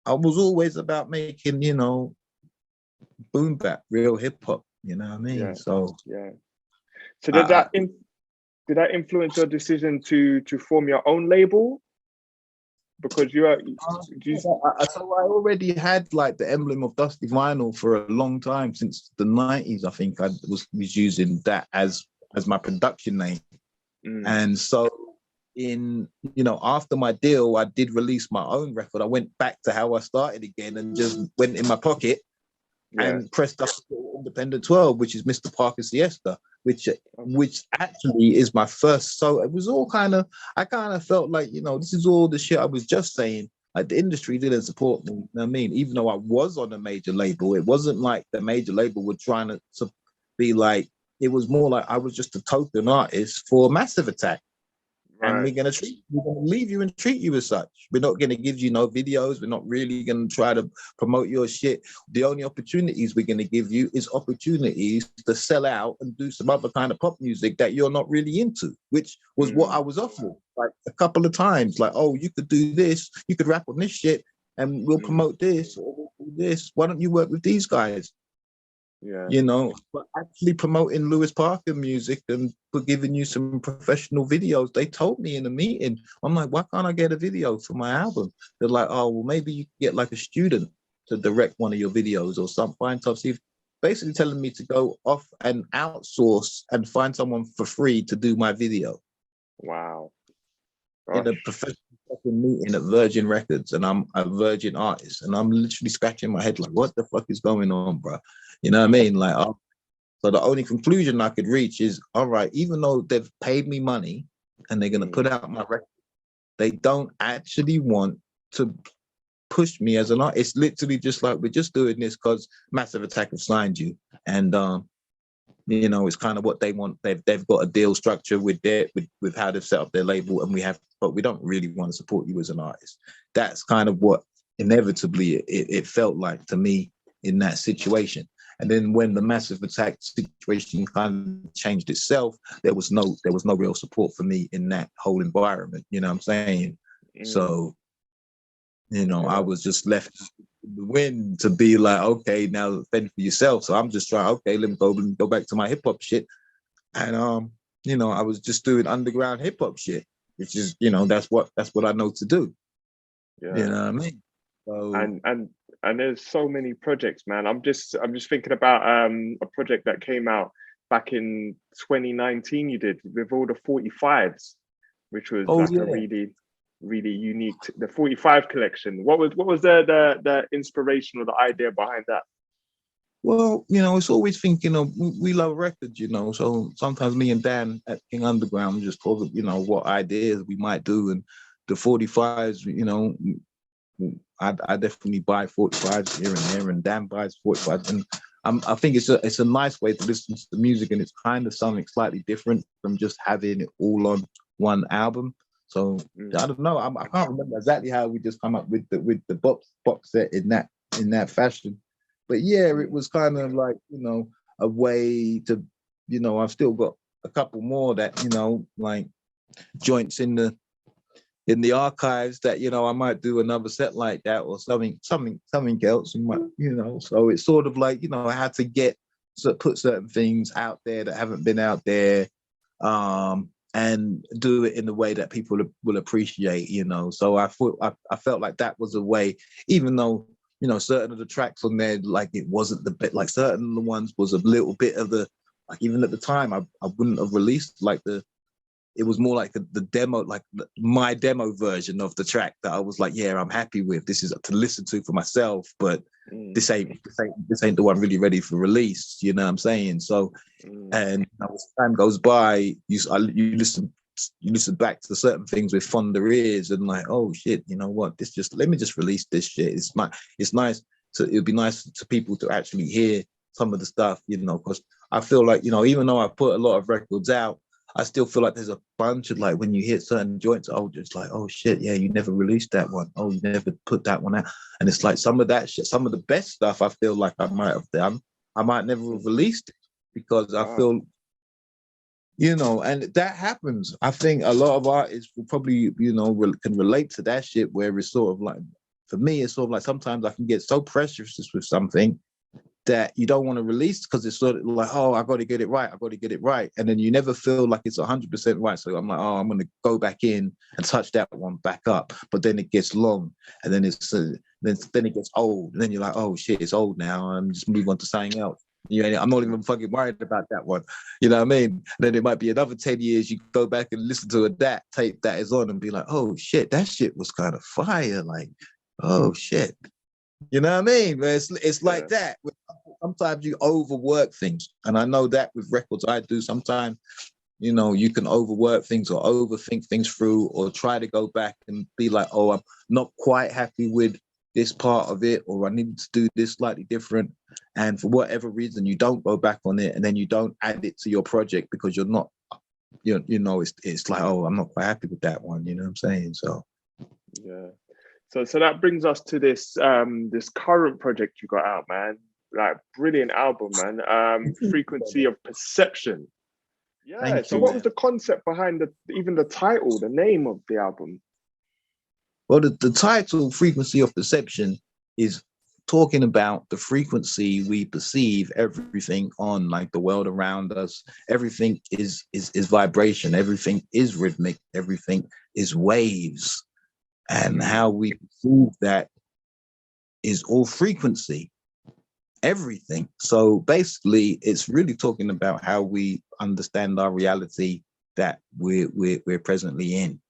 I was always about making, you know, boom bap, real hip hop. You know what I mean? Yeah. So Yeah. So did that influence your decision to form your own label? Because you are, so I already had like the emblem of Dusty Vinyl for a long time, since the 90s. I think I was using that as my production name. And so after my deal, I did release my own record. I went back to how I started again and just went in my pocket and pressed up Independent 12, which is Mr. Parker Siesta, which actually is my first. So it was all I kind of felt like, this is all the shit I was just saying. Like, the industry didn't support me. You know what I mean? Even though I was on a major label, it wasn't like the major label were trying to be like, it was more like I was just a token artist for Massive Attack. And we're gonna leave you and treat you as such. We're not gonna give you no videos. We're not really gonna try to promote your shit. The only opportunities we're gonna give you is opportunities to sell out and do some other kind of pop music that you're not really into, which was what I was offered like a couple of times. Like, oh, you could do this, you could rap on this shit, and we'll promote this or we'll do this. Why don't you work with these guys? Yeah. But actually promoting Lewis Parker music and giving you some professional videos. They told me in a meeting, I'm like, why can't I get a video for my album? They're like, oh, well, maybe you can get like a student to direct one of your videos or something. Basically telling me to go off and outsource and find someone for free to do my video. Wow. In a professional meeting at Virgin Records, and I'm a Virgin artist, and I'm literally scratching my head like, what the fuck is going on, bro? You know what I mean? Like, so the only conclusion I could reach is, all right, even though they've paid me money and they're gonna put out my record, they don't actually want to push me as an artist. It's literally just like, we're just doing this because Massive Attack have signed you, and it's kind of what they want. They've got a deal structure with how they've set up their label, and but we don't really want to support you as an artist. That's kind of what inevitably it felt like to me in that situation. And then when the Massive Attack situation kind of changed itself, there was no real support for me in that whole environment. You know what I'm saying? So, I was just left in the wind to be like, okay, now fend for yourself. So I'm just trying, okay, let me go back to my hip hop shit. And I was just doing underground hip hop shit, which is, that's what I know to do. Yeah. You know what I mean? So, and there's so many projects, man. I'm just thinking about a project that came out back in 2019 you did with all the 45s, which was a really, really unique, the 45 collection. What was the inspiration or the idea behind that? Well, it's always thinking of, we love records, so sometimes me and Dan at King Underground just talk, what ideas we might do. And the 45s, I definitely buy 45s here and there, and Dan buys 45s. And I think it's a nice way to listen to the music, and it's kind of something slightly different from just having it all on one album. So I don't know. I can't remember exactly how we just come up with the box set in that fashion. But yeah, it was kind of like, a way to, I've still got a couple more that, like joints in the archives that, I might do another set like that or something else. So it's sort of like, I had to put certain things out there that haven't been out there, and do it in a way that people will appreciate, So I felt like that was a way, even though, certain of the tracks on there, like it wasn't the bit, like certain of the ones was a little bit of the, like even at the time, I wouldn't have released like it was more like the demo, like my demo version of the track that I was like, yeah, I'm happy with. This is to listen to for myself, but this ain't the one really ready for release. You know what I'm saying? So, and as time goes by, you listen back to certain things with fonder ears and like, oh shit, you know what? Let me just release this shit. It's nice. It'd be nice to people to actually hear some of the stuff, because I feel like, even though I put a lot of records out, I still feel like there's a bunch of, like, when you hit certain joints, just like, oh shit, yeah, you never released that one. Oh, you never put that one out. And it's like some of that shit, some of the best stuff I feel like I might have done, I might never have released it because I feel, and that happens. I think a lot of artists will probably, can relate to that shit, where it's sort of like, for me, it's sort of like sometimes I can get so precious with something that you don't want to release because it's sort of like, oh, I got to get it right. I got to get it right. And then you never feel like it's 100% right. So I'm like, oh, I'm going to go back in and touch that one back up. But then it gets long and then then it gets old. And then you're like, oh shit, it's old now. I'm just move on to something else. I'm not even fucking worried about that one. You know what I mean? And then it might be another 10 years, you go back and listen to that tape that is on and be like, oh shit, that shit was kind of fire. Like, oh shit. You know what I mean? It's like that. Sometimes you overwork things. And I know that with records I do sometimes, you can overwork things or overthink things through or try to go back and be like, oh, I'm not quite happy with this part of it, or I need to do this slightly different. And for whatever reason, you don't go back on it and then you don't add it to your project because you're not, it's like, oh, I'm not quite happy with that one. You know what I'm saying? So, yeah. So that brings us to this this current project you got out, man. Like, brilliant album, man. Frequency of Perception. Yeah. So what was the concept behind even the title, the name of the album? Well, the title Frequency of Perception is talking about the frequency we perceive everything on, like the world around us. Everything is vibration. Everything is rhythmic. Everything is waves. And how we perceive that is all frequency. Everything. So basically, it's really talking about how we understand our reality that we're presently in.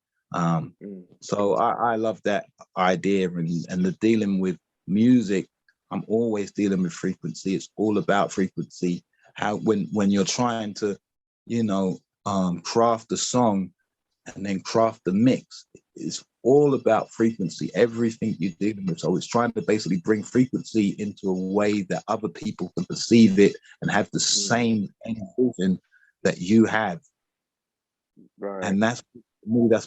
So I love that idea, and the dealing with music. I'm always dealing with frequency. It's all about frequency. How when you're trying to, craft a song and then craft the mix, it's all about frequency. Everything you're dealing with. So it's trying to basically bring frequency into a way that other people can perceive it and have the same vision that you have. Right. And that's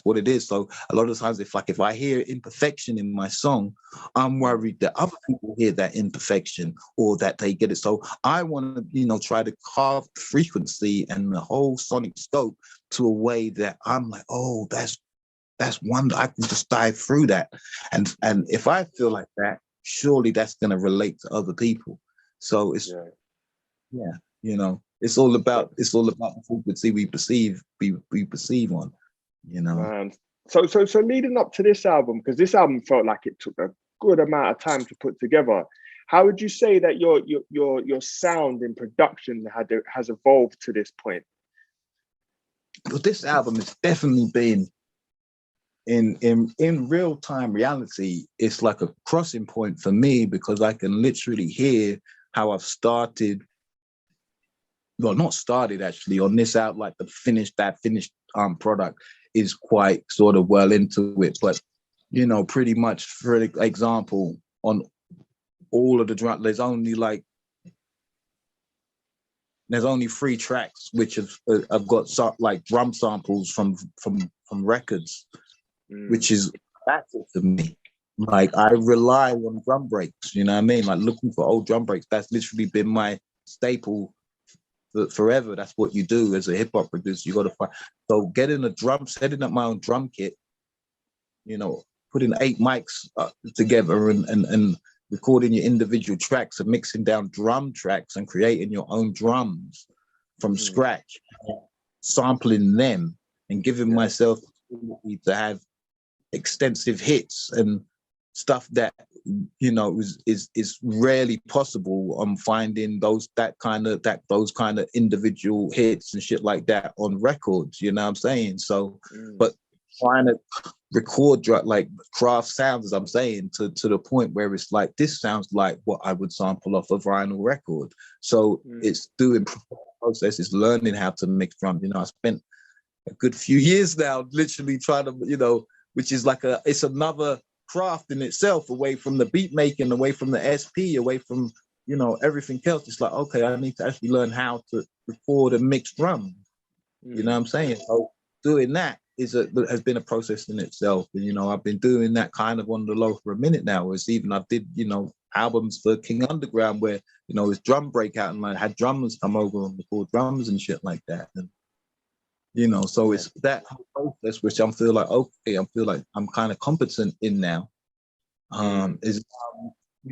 what it is. So a lot of times, if I hear imperfection in my song, I'm worried that other people hear that imperfection or that they get it. So I want to, try to carve frequency and the whole sonic scope to a way that I'm like, oh, that's one, I can just dive through that. And if I feel like that, surely that's going to relate to other people. So it's, it's all about the frequency we perceive on. Man. So leading up to this album, because this album felt like it took a good amount of time to put together. How would you say that your sound in production has evolved to this point? Well, this album has definitely been in real time reality. It's like a crossing point for me because I can literally hear how I've started. Well, not started actually on this out, like the finished product is quite sort of well into it, but pretty much, for example, on all of the drum, there's only 3 tracks which have got like drum samples from records, which is massive to me. Like, I rely on drum breaks, you know what I mean? Like, looking for old drum breaks. That's literally been my staple forever. That's what you do as a hip hop producer. You got to find. So setting up my own drum kit, putting 8 mics together and recording your individual tracks and mixing down drum tracks and creating your own drums from scratch, sampling them and giving myself the opportunity to have extensive hits and stuff that is rarely possible. I'm finding those kind of individual hits and shit like that on records, you know what I'm saying? So but trying to record like craft sounds, as I'm saying, to the point where it's like, this sounds like what I would sample off a vinyl record. So it's doing process, is learning how to mix drums. I spent a good few years now literally trying to, which is like it's another craft in itself, away from the beat making, away from the SP, away from everything else. It's like, okay, I need to actually learn how to record and mix drums. You know what I'm saying? So doing that has been a process in itself. And I've been doing that kind of on the low for a minute now. It's even I did albums for King Underground where it's drum breakout and I had drummers come over and record drums and shit like that. And so it's that whole process which I feel like, okay, I feel like I'm kind of competent in now. Is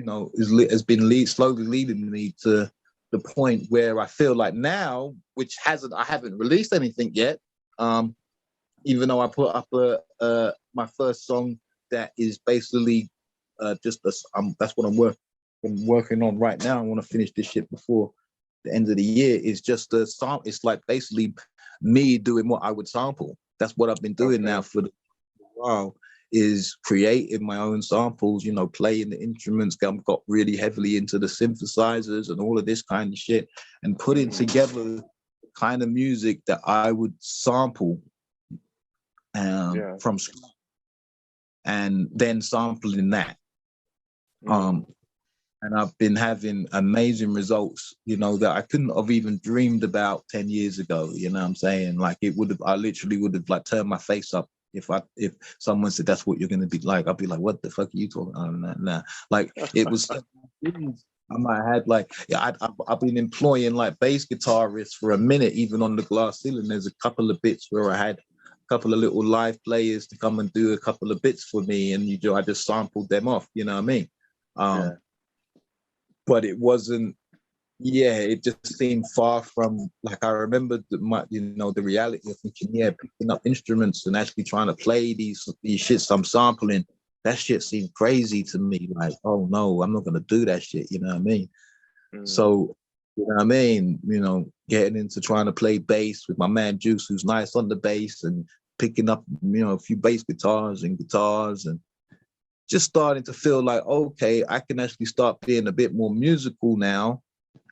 has been slowly leading me to the point where I feel like now, which I haven't released anything yet. Even though I put up my first song that is basically that's what I'm working on right now. I want to finish this shit before the end of the year. Is just a song. It's like basically me doing what I would sample. That's what I've been doing now for a while. Is creating my own samples, playing the instruments. I've got really heavily into the synthesizers and all of this kind of shit, and putting together the kind of music that I would sample from scratch, and then sampling that. And I've been having amazing results, that I couldn't have even dreamed about 10 years ago. You know what I'm saying? Like I literally would have like turned my face up if someone said that's what you're going to be like. I'd be like, what the fuck are you talking about? Nah. Like it was I might have had like, I've been employing like bass guitarists for a minute, even on the glass ceiling. There's a couple of bits where I had a couple of little live players to come and do a couple of bits for me, and I just sampled them off, you know what I mean? But it wasn't, it just seemed far from, like, I remember the reality of thinking, picking up instruments and actually trying to play these shits I'm sampling. That shit seemed crazy to me. Like, oh no, I'm not gonna do that shit, you know what I mean? So, you know what I mean? Getting into trying to play bass with my man Juice, who's nice on the bass, and picking up, a few bass guitars and just starting to feel like, okay, I can actually start being a bit more musical now.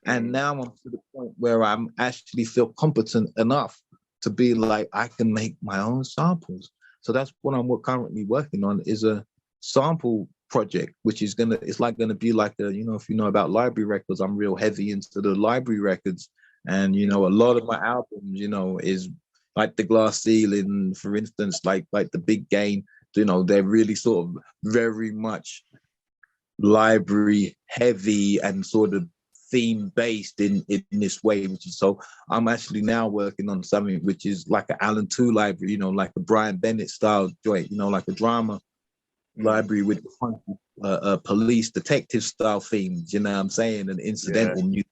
And now I'm to the point where I'm actually feel competent enough to be like, I can make my own samples. So that's what I'm currently working on, is a sample project, which is gonna be like if you know about library records, I'm real heavy into the library records. And, a lot of my albums, is like the glass ceiling, for instance, like the Big Game. They're really sort of very much library heavy and sort of theme based in this way, which is, so I'm actually now working on something which is like an Alan II library, like a Brian Bennett style joint, like a drama library with police detective style themes, you know what I'm saying, and incidental music.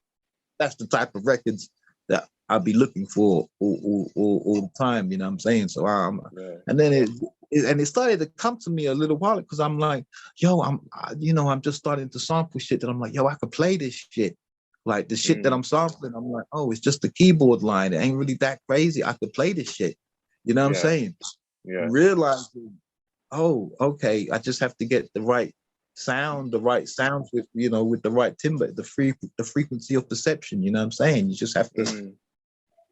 That's the type of records that I'll be looking for all the time, you know what I'm saying? So and then it started to come to me a little while, because I'm like, I'm just starting to sample shit that I'm like, I could play this shit. Like the shit that I'm sampling, I'm like, oh, it's just a keyboard line. It ain't really that crazy. I could play this shit. You know what I'm saying? Yeah. Realizing, oh, okay, I just have to get the right sounds with, with the right timbre, the frequency of perception. You know what I'm saying? You just have to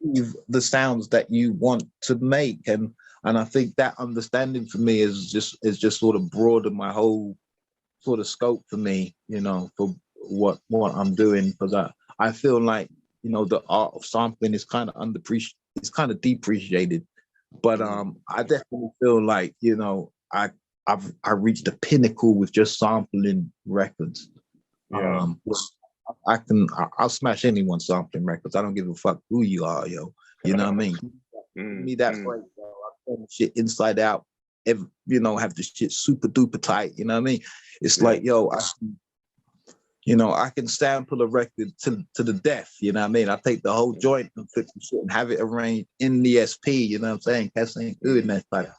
achieve the sounds that you want to make. And I think that understanding for me is just sort of broadened my whole sort of scope for me, for what I'm doing, because I feel like, the art of sampling is kind of it's kind of depreciated. But I definitely feel like, I reached the pinnacle with just sampling records. I'll smash anyone sampling records. I don't give a fuck who you are, yo. You know what I mean? Give me that break, yo. I turn shit inside out. Have the shit super duper tight. You know what I mean? It's like, yo, I can sample a record to the death. You know what I mean? I take the whole joint and put some shit and have it arranged in the SP. You know what I'm saying? Kazs ain't doing that type.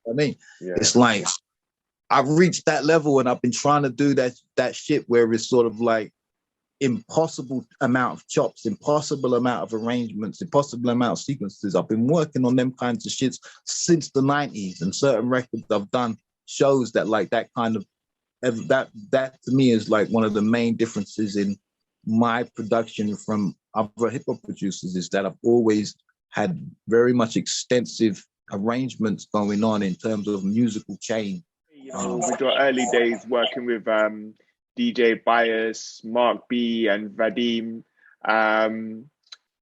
I mean, it's like I've reached that level, and I've been trying to do that shit where it's sort of like impossible amount of chops, impossible amount of arrangements, impossible amount of sequences. I've been working on them kinds of shits since the 90s, and certain records I've done shows that like that kind of that to me is like one of the main differences in my production from other hip hop producers, is that I've always had very much extensive arrangements going on in terms of musical change. With your early days working with DJ Bias, Mark B, and Vadim,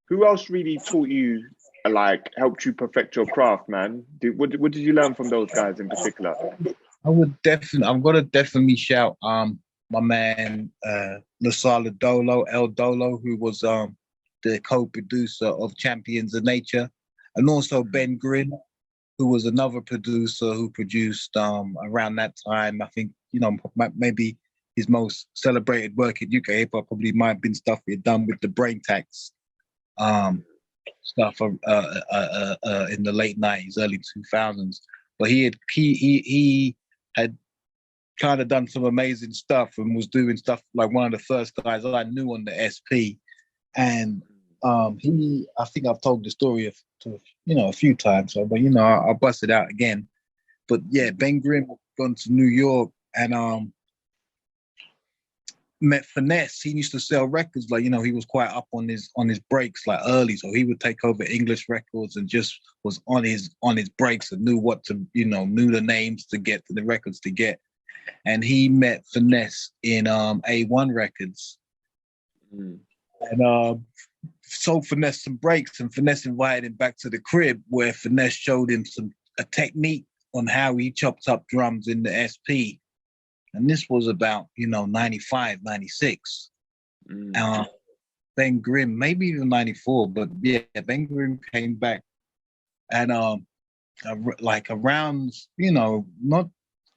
who else really taught you, like, helped you perfect your craft, man? What did you learn from those guys in particular? I'm gonna definitely shout my man Lasala Dolo, El Dolo, who was the co-producer of Champions of Nature, and also Ben Grin, who was another producer who produced around that time. I think maybe his most celebrated work in UK hip hop probably might have been stuff he had done with the Brain Tax stuff in the late 90s, early 2000s. But he had kind of done some amazing stuff and was doing stuff like one of the first guys I knew on the SP. And I think I've told the story a few times, so, but I'll bust it out again. But yeah, Ben Grimm gone to New York and met Finesse. He used to sell records, like, he was quite up on his breaks like early, so he would take over English records and just was on his breaks and knew what to, knew the names to get to the records to get. And he met Finesse in A1 Records. And sold Finesse some breaks, and Finesse invited him back to the crib where Finesse showed him a technique on how he chopped up drums in the SP. And this was about, 95, 96. Ben Grimm, maybe even 94, but yeah, Ben Grimm came back and like around, not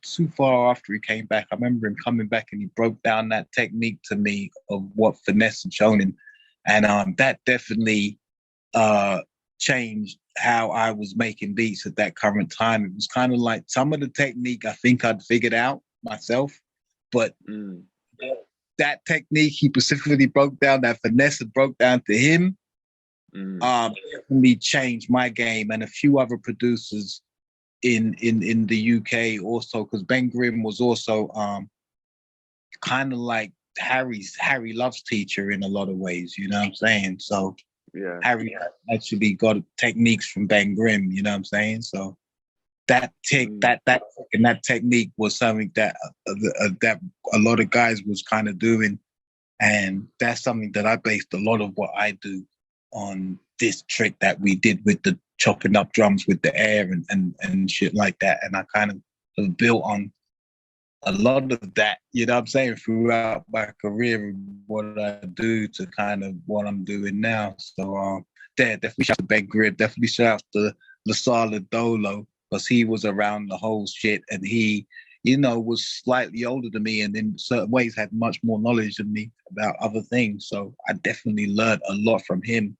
too far after he came back, I remember him coming back and he broke down that technique to me of what Finesse had shown him. And that definitely changed how I was making beats at that current time. It was kind of like some of the technique I think I'd figured out myself, but that technique he specifically broke down, that Finesse had broke down to him, definitely changed my game and a few other producers in the UK also, because Ben Grimm was also kind of like Harry Love's teacher in a lot of ways, you know what I'm saying? So yeah, Harry actually got techniques from Ben Grimm, you know what I'm saying? So that technique was something that a lot of guys was kind of doing, and that's something that I based a lot of what I do on this trick that we did with the chopping up drums with the air and shit like that. And I kind of have built on a lot of that, you know what I'm saying, throughout my career, what I do to kind of what I'm doing now. So definitely shout out to Ben Grimm, definitely shout out to Lasala Dolo, because he was around the whole shit and he, was slightly older than me and in certain ways had much more knowledge than me about other things. So I definitely learned a lot from him.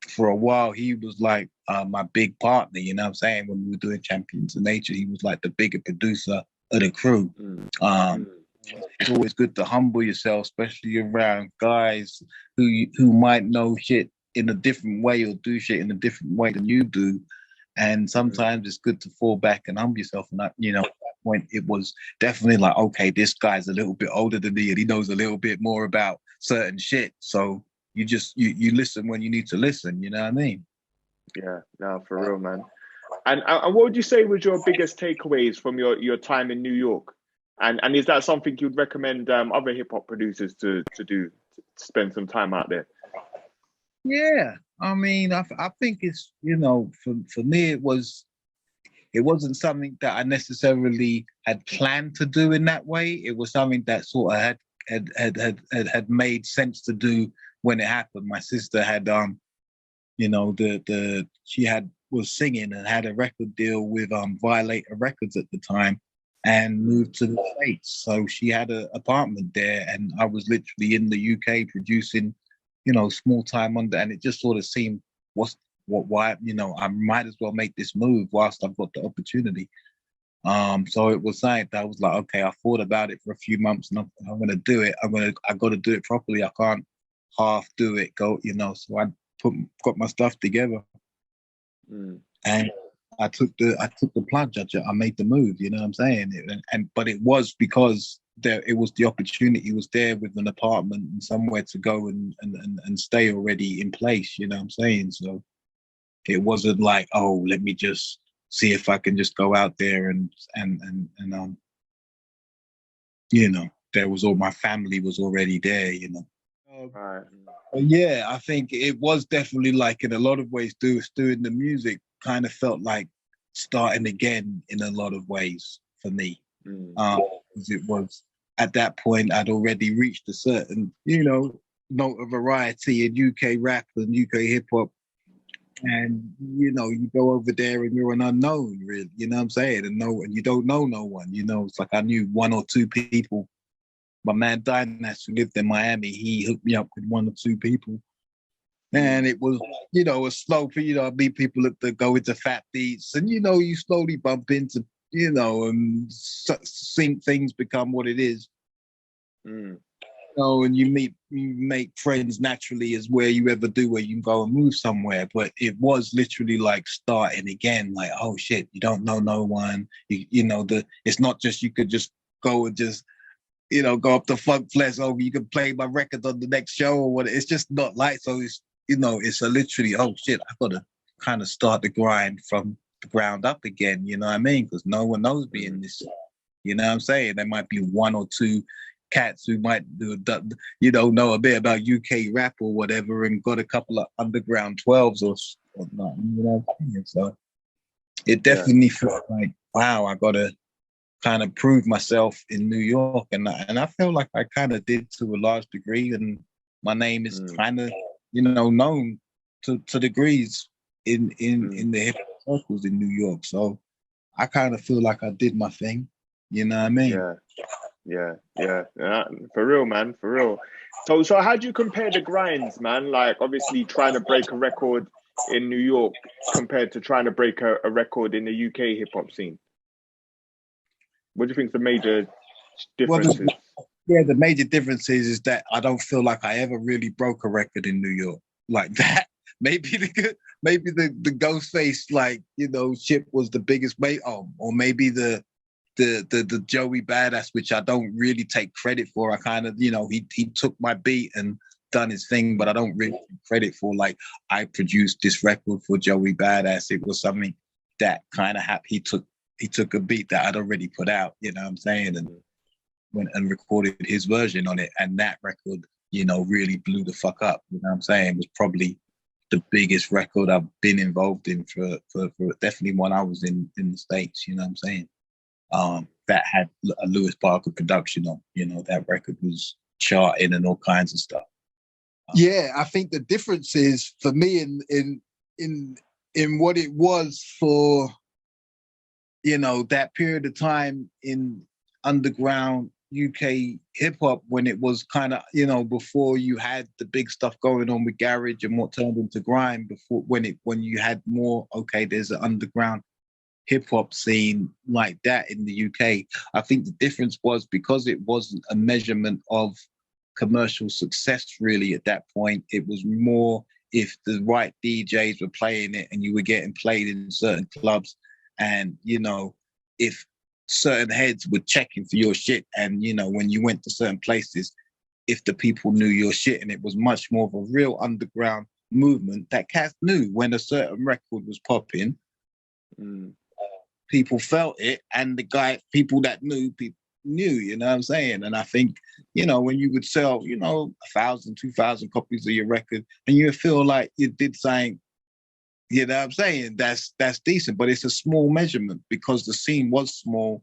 For a while, he was like my big partner, you know what I'm saying? When we were doing Champions of Nature, he was like the bigger producer of the crew. It's always good to humble yourself, especially around guys who might know shit in a different way or do shit in a different way than you do. And sometimes it's good to fall back and humble yourself. And at that point, it was definitely like, okay, this guy's a little bit older than me and he knows a little bit more about certain shit. So you just you listen when you need to listen, you know what I mean? Yeah, no, for real, man. And what would you say was your biggest takeaways from your time in New York? And is that something you'd recommend other hip hop producers to do, to spend some time out there? Yeah, I mean, I think it's, for me, it wasn't something that I necessarily had planned to do in that way. It was something that sort of had made sense to do when it happened. My sister had was singing and had a record deal with Violator Records at the time and moved to the States. So she had an apartment there and I was literally in the UK producing, small time under, and it just sort of seemed why I might as well make this move whilst I've got the opportunity. So it was something that I was like, okay, I thought about it for a few months and I'm gonna do it. I got to do it properly. I can't half do it, so I got my stuff together. And I took the plunge. I made the move, you know what I'm saying? But it was because it was the opportunity was there with an apartment and somewhere to go and stay already in place, you know what I'm saying? So it wasn't like, oh, let me just see if I can just go out there and there was all my family was already there, Right. Yeah, I think it was definitely like in a lot of ways doing the music kind of felt like starting again in a lot of ways for me. Because it was at that point I'd already reached a certain, notoriety in UK rap and UK hip hop And you know, you go over there and you're an unknown, really. You know what I'm saying? And you don't know no one. You know, it's like I knew one or two people. My man Dynas, who lived in Miami, he hooked me up with one or two people. And it was, you know, a slow, you know, I meet people that go into fat beats, and you know, you slowly bump into, you know, and things become what it is. And you make friends naturally as where you ever do, where you can go and move somewhere. But it was literally like starting again, like, oh shit, you don't know no one. You know, it's not just you could just go and just, you know, go up to Funk Flex, oh, you can play my record on the next show or what. It's just not like, so it's, you know, it's a literally, oh shit, I gotta kind of start the grind from the ground up again, you know what I mean? Because no one knows me in this, you know what I'm saying? There might be one or two cats who might you know a bit about UK rap or whatever, and got a couple of underground 12s or not, you know what I mean? So it definitely felt like, wow, I gotta kind of prove myself in New York, and I feel like I kind of did to a large degree, and my name is kind of, you know, known to degrees in the hip hop circles in New York. So I kind of feel like I did my thing, you know what I mean? Yeah. For real, man, for real. So how do you compare the grinds, man? Like, obviously trying to break a record in New York compared to trying to break a record in the UK hip hop scene. What do you think is the major differences? The major difference is that I don't feel like I ever really broke a record in New York like that. Maybe the Ghostface, like, you know, shit was the biggest or maybe the Joey Badass, which I don't really take credit for. I kind of, you know, he took my beat and done his thing, but I don't really take credit for, like, I produced this record for Joey Badass. It was something that kind of happened. He took a beat that I'd already put out, you know what I'm saying, and went and recorded his version on it. And that record, you know, really blew the fuck up. You know what I'm saying? It was probably the biggest record I've been involved in for definitely when I was in the States, you know what I'm saying? That had a Lewis Parker production on, you know, that record was charting and all kinds of stuff. I think the difference is for me in what it was for, you know, that period of time in underground UK hip hop, when it was kind of, you know, before you had the big stuff going on with garage and what turned into grime, before when you had more, okay, there's an underground hip hop scene like that in the UK. I think the difference was because it wasn't a measurement of commercial success really at that point. It was more if the right DJs were playing it and you were getting played in certain clubs, and, you know, if certain heads were checking for your shit, and, you know, when you went to certain places, if the people knew your shit, and it was much more of a real underground movement that Kaz knew when a certain record was popping. People felt it, and people that knew, you know what I'm saying? And I think, you know, when you would sell, you know, 1,000, 2,000 copies of your record, and you feel like you did something, you know what I'm saying, that's decent, but it's a small measurement because the scene was small.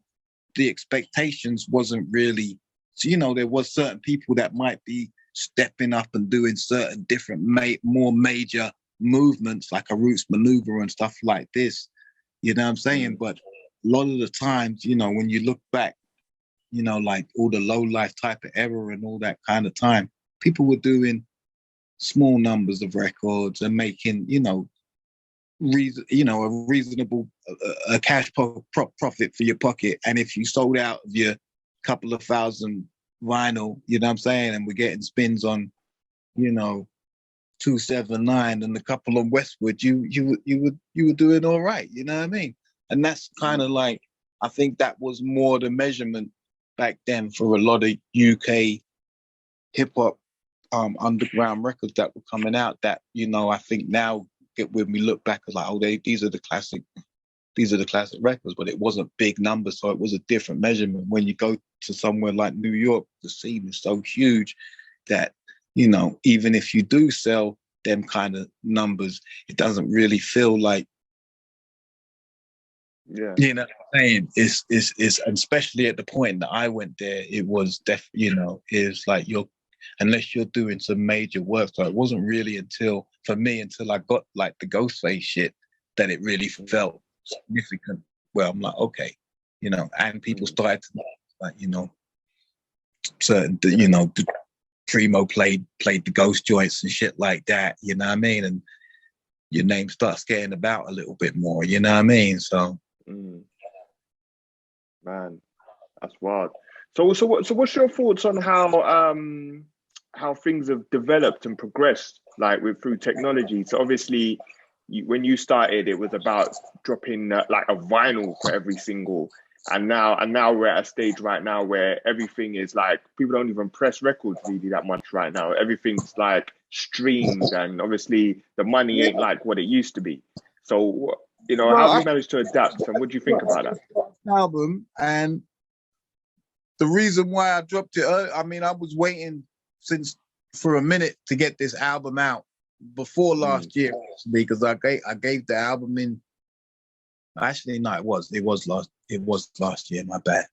The expectations wasn't really, you know, there was certain people that might be stepping up and doing certain different, more major movements, like a Roots maneuver and stuff like this. You know what I'm saying? But a lot of the times, you know, when you look back, you know, like all the low life type of era and all that kind of time, people were doing small numbers of records and making, you know, a reasonable cash profit for your pocket. And if you sold out of your couple of thousand vinyl, you know what I'm saying, and we're getting spins on, you know, 279 and a couple on Westwood, you were doing all right, you know what I mean? And that's kind of like, I think that was more the measurement back then for a lot of UK hip hop underground records that were coming out, that, you know, I think now when we look back, it's like, oh, these are the classic records, but it wasn't big numbers, so it was a different measurement. When you go to somewhere like New York, the scene is so huge that, you know, even if you do sell them kind of numbers, it doesn't really feel like, you know what I'm saying? It's especially at the point that I went there, it was you know, it's like you're unless you're doing some major work. So it wasn't really until I got like the Ghostface shit that it really felt significant. Well, I'm like, okay, you know, and people started to like, you know, certain, you know, Primo played the ghost joints and shit like that, you know what I mean? And your name starts getting about a little bit more, you know what I mean? So, man, that's wild. So what's your thoughts on how things have developed and progressed, like through technology? So obviously, when you started, it was about dropping like a vinyl for every single, and now we're at a stage right now where everything is like, people don't even press records really that much right now. Everything's like streamed, and obviously the money ain't like what it used to be. So, you know, how have you managed to adapt, and what do you think about that? Album, and the reason why I dropped it, I mean, I was waiting for a minute to get this album out before last year, because I gave the album in. Actually, no, it was last year. My bad.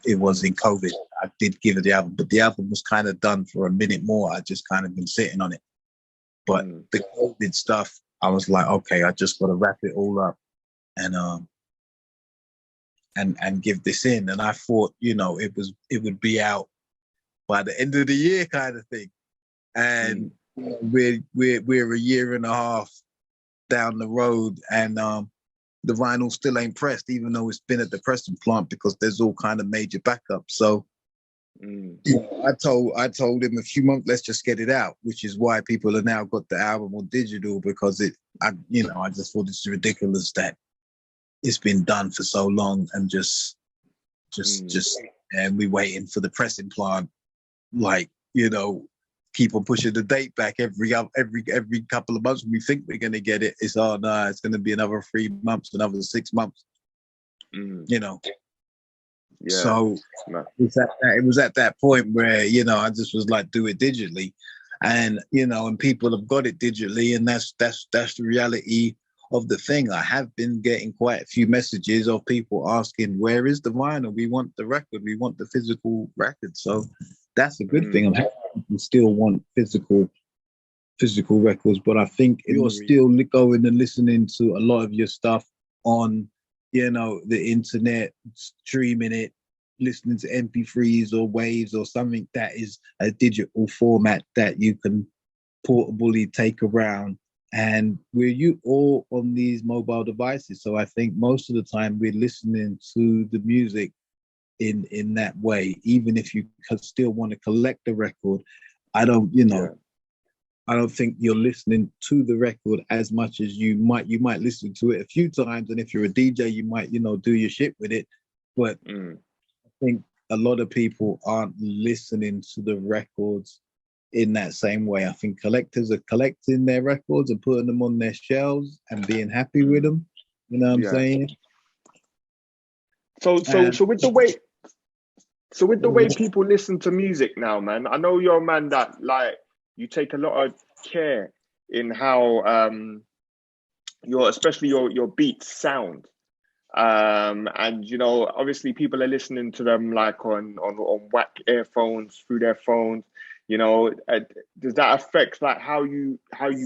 It was in COVID. I did give it the album, but the album was kind of done for a minute more. I just kind of been sitting on it. But the COVID stuff, I was like, okay, I just got to wrap it all up and give this in. And I thought, you know, it would be out by the end of the year, kind of thing. And we're a year and a half down the road, and the vinyl still ain't pressed, even though it's been at the pressing plant, because there's all kind of major backups. So you know, I told him a few months, let's just get it out, which is why people have now got the album on digital, because I just thought it's ridiculous that it's been done for so long and just and we waiting for the pressing plant, like, you know, keep on pushing the date back every couple of months. We think we're going to get it. It's it's going to be another 3 months, another 6 months. You know. Yeah. So it was at that point where, you know, I just was like, do it digitally, and you know, and people have got it digitally, and that's the reality of the thing. I have been getting quite a few messages of people asking, where is the vinyl? We want the record. We want the physical record. So that's a good thing. I'm happy people still want physical records, but I think if you're still going and listening to a lot of your stuff on, you know, the internet, streaming it, listening to MP3s or waves or something that is a digital format that you can portably take around, and we're all on these mobile devices. So I think most of the time we're listening to the music in that way. Even if you still want to collect the record, I don't think you're listening to the record as much as you might listen to it a few times, and if you're a DJ, you might, you know, do your shit with it. But I think a lot of people aren't listening to the records in that same way. I think collectors are collecting their records and putting them on their shelves and being happy with them. You know what I'm saying? So with the way people listen to music now, man, I know you're a man that, like, you take a lot of care in how especially your beats sound. And you know, obviously people are listening to them like on whack earphones through their phones. You know, does that affect like how you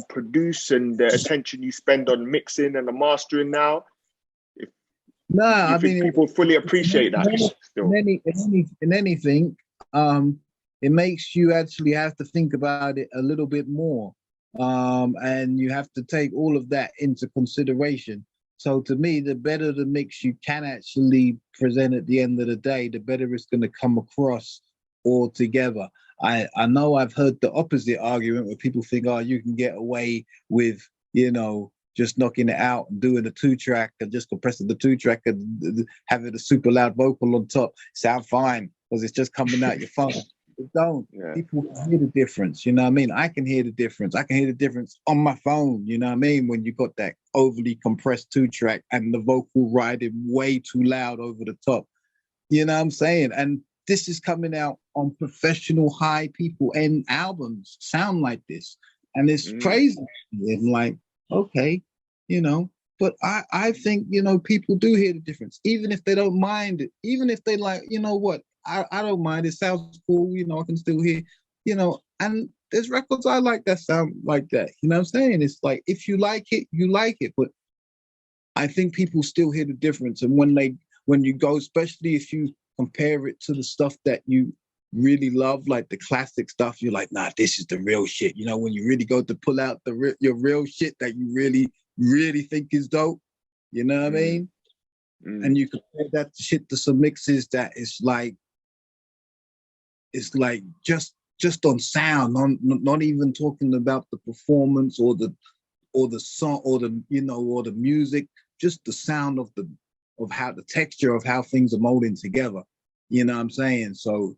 produce and the attention you spend on mixing and the mastering now? No, I mean, people fully appreciate that still. In anything, it makes you actually have to think about it a little bit more, and you have to take all of that into consideration. So to me, the better the mix you can actually present at the end of the day, the better it's going to come across altogether. I know I've heard the opposite argument where people think, oh, you can get away with, you know, just knocking it out and doing a 2-track and just compressing the 2-track and having a super loud vocal on top. Sound fine because it's just coming out your phone. It don't. Yeah. People can hear the difference, you know what I mean? I can hear the difference. I can hear the difference on my phone, you know what I mean? When you got that overly compressed 2-track and the vocal riding way too loud over the top, you know what I'm saying? And this is coming out on professional high people, and albums sound like this. And it's crazy. And like, okay, you know, but I think, you know, people do hear the difference, even if they don't mind it, even if they like, you know what, I don't mind, it sounds cool, you know, I can still hear. you know, and there's records I like that sound like that. You know what I'm saying? It's like, if you like it, you like it. But I think people still hear the difference. And when you go, especially if you compare it to the stuff that you really love, like the classic stuff, you're like, nah, this is the real shit. You know, when you really go to pull out your real shit that you really, really think is dope, you know what I mean? And you compare that shit to some mixes that is like, it's like just on sound, not even talking about the performance or the song or the, you know, or the music, just the sound of how the texture of how things are molding together. You know what I'm saying? So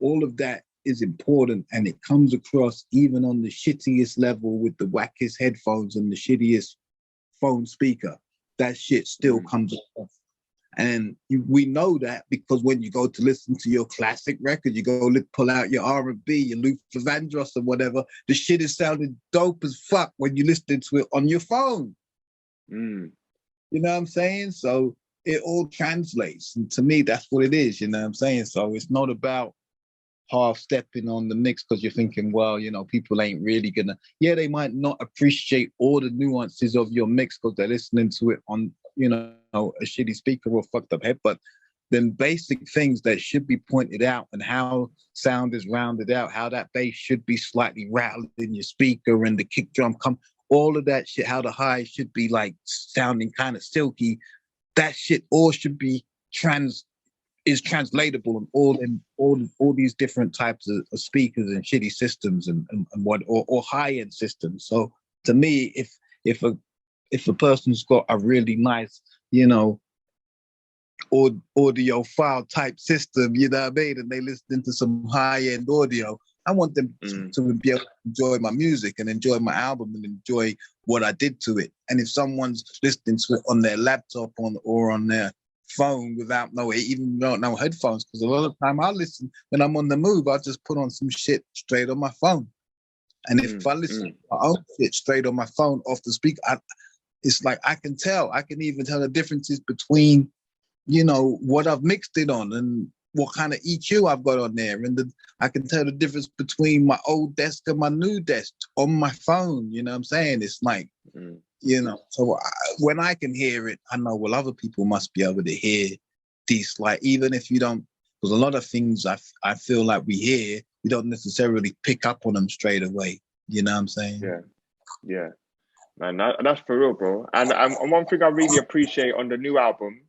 all of that is important, and it comes across even on the shittiest level with the wackest headphones and the shittiest phone speaker. That shit still comes across. And we know that because when you go to listen to your classic record, you go pull out your R&B, your Luther Vandross or whatever, the shit is sounding dope as fuck when you listen to it on your phone. You know what I'm saying? So it all translates. And to me, that's what it is, you know what I'm saying? So it's not about half stepping on the mix because you're thinking, well, you know, people ain't really gonna, yeah, they might not appreciate all the nuances of your mix because they're listening to it on, you know, a shitty speaker or fucked up head, but then basic things that should be pointed out and how sound is rounded out, how that bass should be slightly rattled in your speaker and the kick drum come, all of that shit, how the highs should be like sounding kind of silky, that shit all should be translatable in all these different types of speakers and shitty systems and what or high-end systems. So to me, if a person's got a really nice, you know, audio file type system, you know what I mean, and they listen to some high-end audio, I want them to be able to enjoy my music and enjoy my album and enjoy what I did to it. And if someone's listening to it on their laptop or on their phone without no headphones, because a lot of the time I listen when I'm on the move, I just put on some shit straight on my phone. And if I listen to my own shit straight on my phone off the speaker, it's like I can even tell the differences between, you know, what I've mixed it on and what kind of EQ I've got on there. And I can tell the difference between my old desk and my new desk on my phone. You know what I'm saying? It's like, you know, so when I can hear it, I know, well, other people must be able to hear these, like, even if you don't, because a lot of things I feel like we hear, we don't necessarily pick up on them straight away. You know what I'm saying? Yeah. Man, that's for real, bro. And one thing I really appreciate on the new album,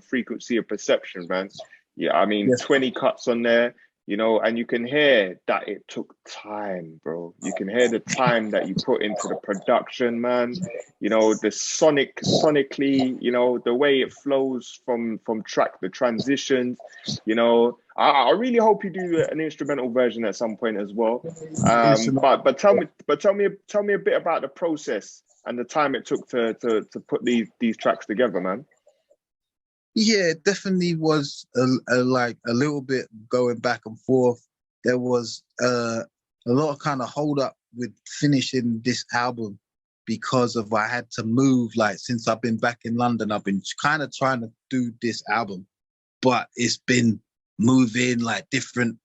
Frequency of Perception, man. Yeah, I mean, 20 cuts on there, you know, and you can hear that it took time, bro. You can hear the time that you put into the production, man. You know, the sonically, you know, the way it flows from track, the transitions, you know. I really hope you do an instrumental version at some point as well. But tell me a bit about the process and the time it took to put these tracks together, man. Yeah, it definitely was a little bit going back and forth. There was a lot of kind of hold up with finishing this album because of I had to move. Like, since I've been back in London, I've been kind of trying to do this album, but it's been moving, like different,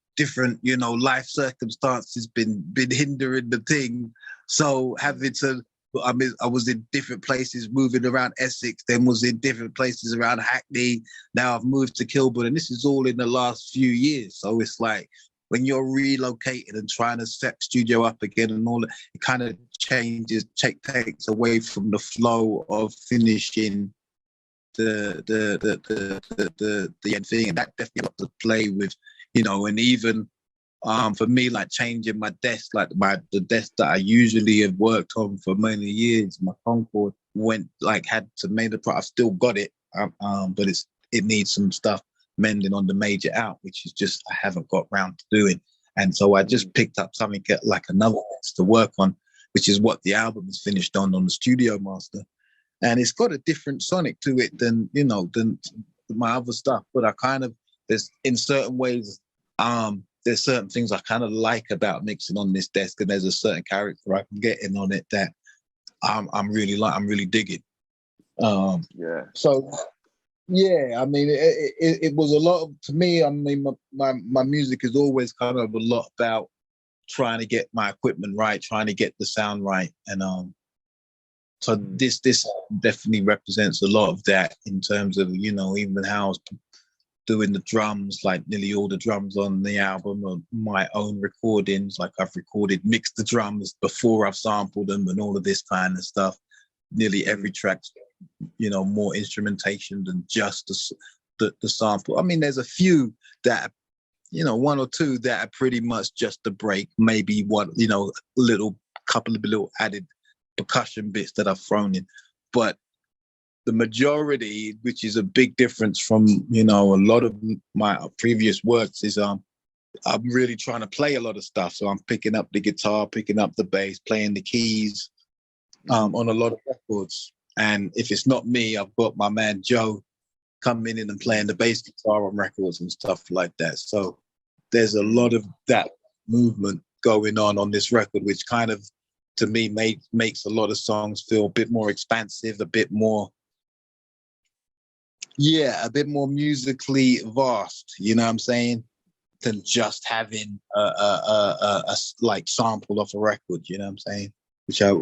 you know, life circumstances been hindering the thing. So having to, I was in different places, moving around Essex, then was in different places around Hackney. Now I've moved to Kilburn, and this is all in the last few years. So it's like when you're relocating and trying to set studio up again and all that, it kind of takes away from the flow of finishing the end thing, and that definitely got to play with, you know, and even for me, like changing my desk, like the desk that I usually have worked on for many years, my Concord had to make the product. I've still got it, but it needs some stuff mending on the major out, which is just I haven't got round to doing. And so I just picked up something like another desk to work on, which is what the album is finished on the Studio Master. And it's got a different sonic to it than my other stuff. But there's in certain ways, there's certain things I kind of like about mixing on this desk, and there's a certain character I can get in on it that I'm really digging. So yeah, I mean, it was a lot of, to me, I mean, my music is always kind of a lot about trying to get my equipment right, trying to get the sound right. And so this definitely represents a lot of that in terms of, you know, even how I was doing the drums, like nearly all the drums on the album are my own recordings. Like I've mixed the drums before I've sampled them and all of this kind of stuff. Nearly every track's, you know, more instrumentation than just the sample. I mean, there's a few that, you know, one or two that are pretty much just the break, maybe one, you know, couple of little added percussion bits that I've thrown in. But the majority, which is a big difference from, you know, a lot of my previous works, is I'm really trying to play a lot of stuff. So I'm picking up the guitar, picking up the bass, playing the keys on a lot of records. And if it's not me, I've got my man Joe coming in and playing the bass guitar on records and stuff like that. So there's a lot of that movement going on this record, which kind of, to me, makes a lot of songs feel a bit more expansive, a bit more musically vast, you know what I'm saying, than just having a like sample off a record, you know what I'm saying, which I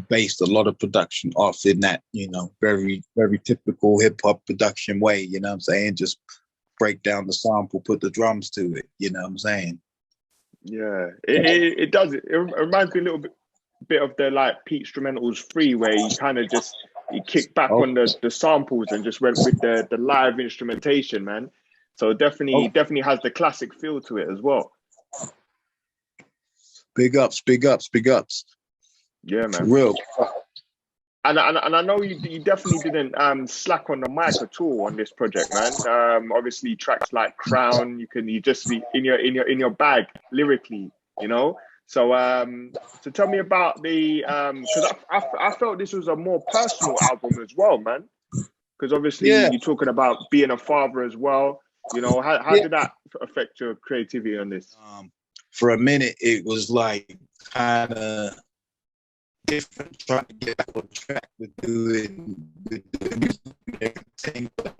based a lot of production off in that, you know, very, very typical hip hop production way, you know what I'm saying, just break down the sample, put the drums to it, you know what I'm saying. Yeah, it does. It reminds me a little bit of the like Pete Instrumentals 3, where he kind of just kicked back on the samples and just went with the live instrumentation, man. So definitely has the classic feel to it as well. Big ups. Yeah, man. For real. And I know you definitely didn't slack on the mic at all on this project, man. Obviously tracks like Crown, you just be in your bag lyrically, you know. So so tell me about the because I felt this was a more personal album as well, man. Because obviously you're talking about being a father as well. You know, how did that affect your creativity on this? For a minute, it was like kind of different, trying to get back on track with doing music and everything. But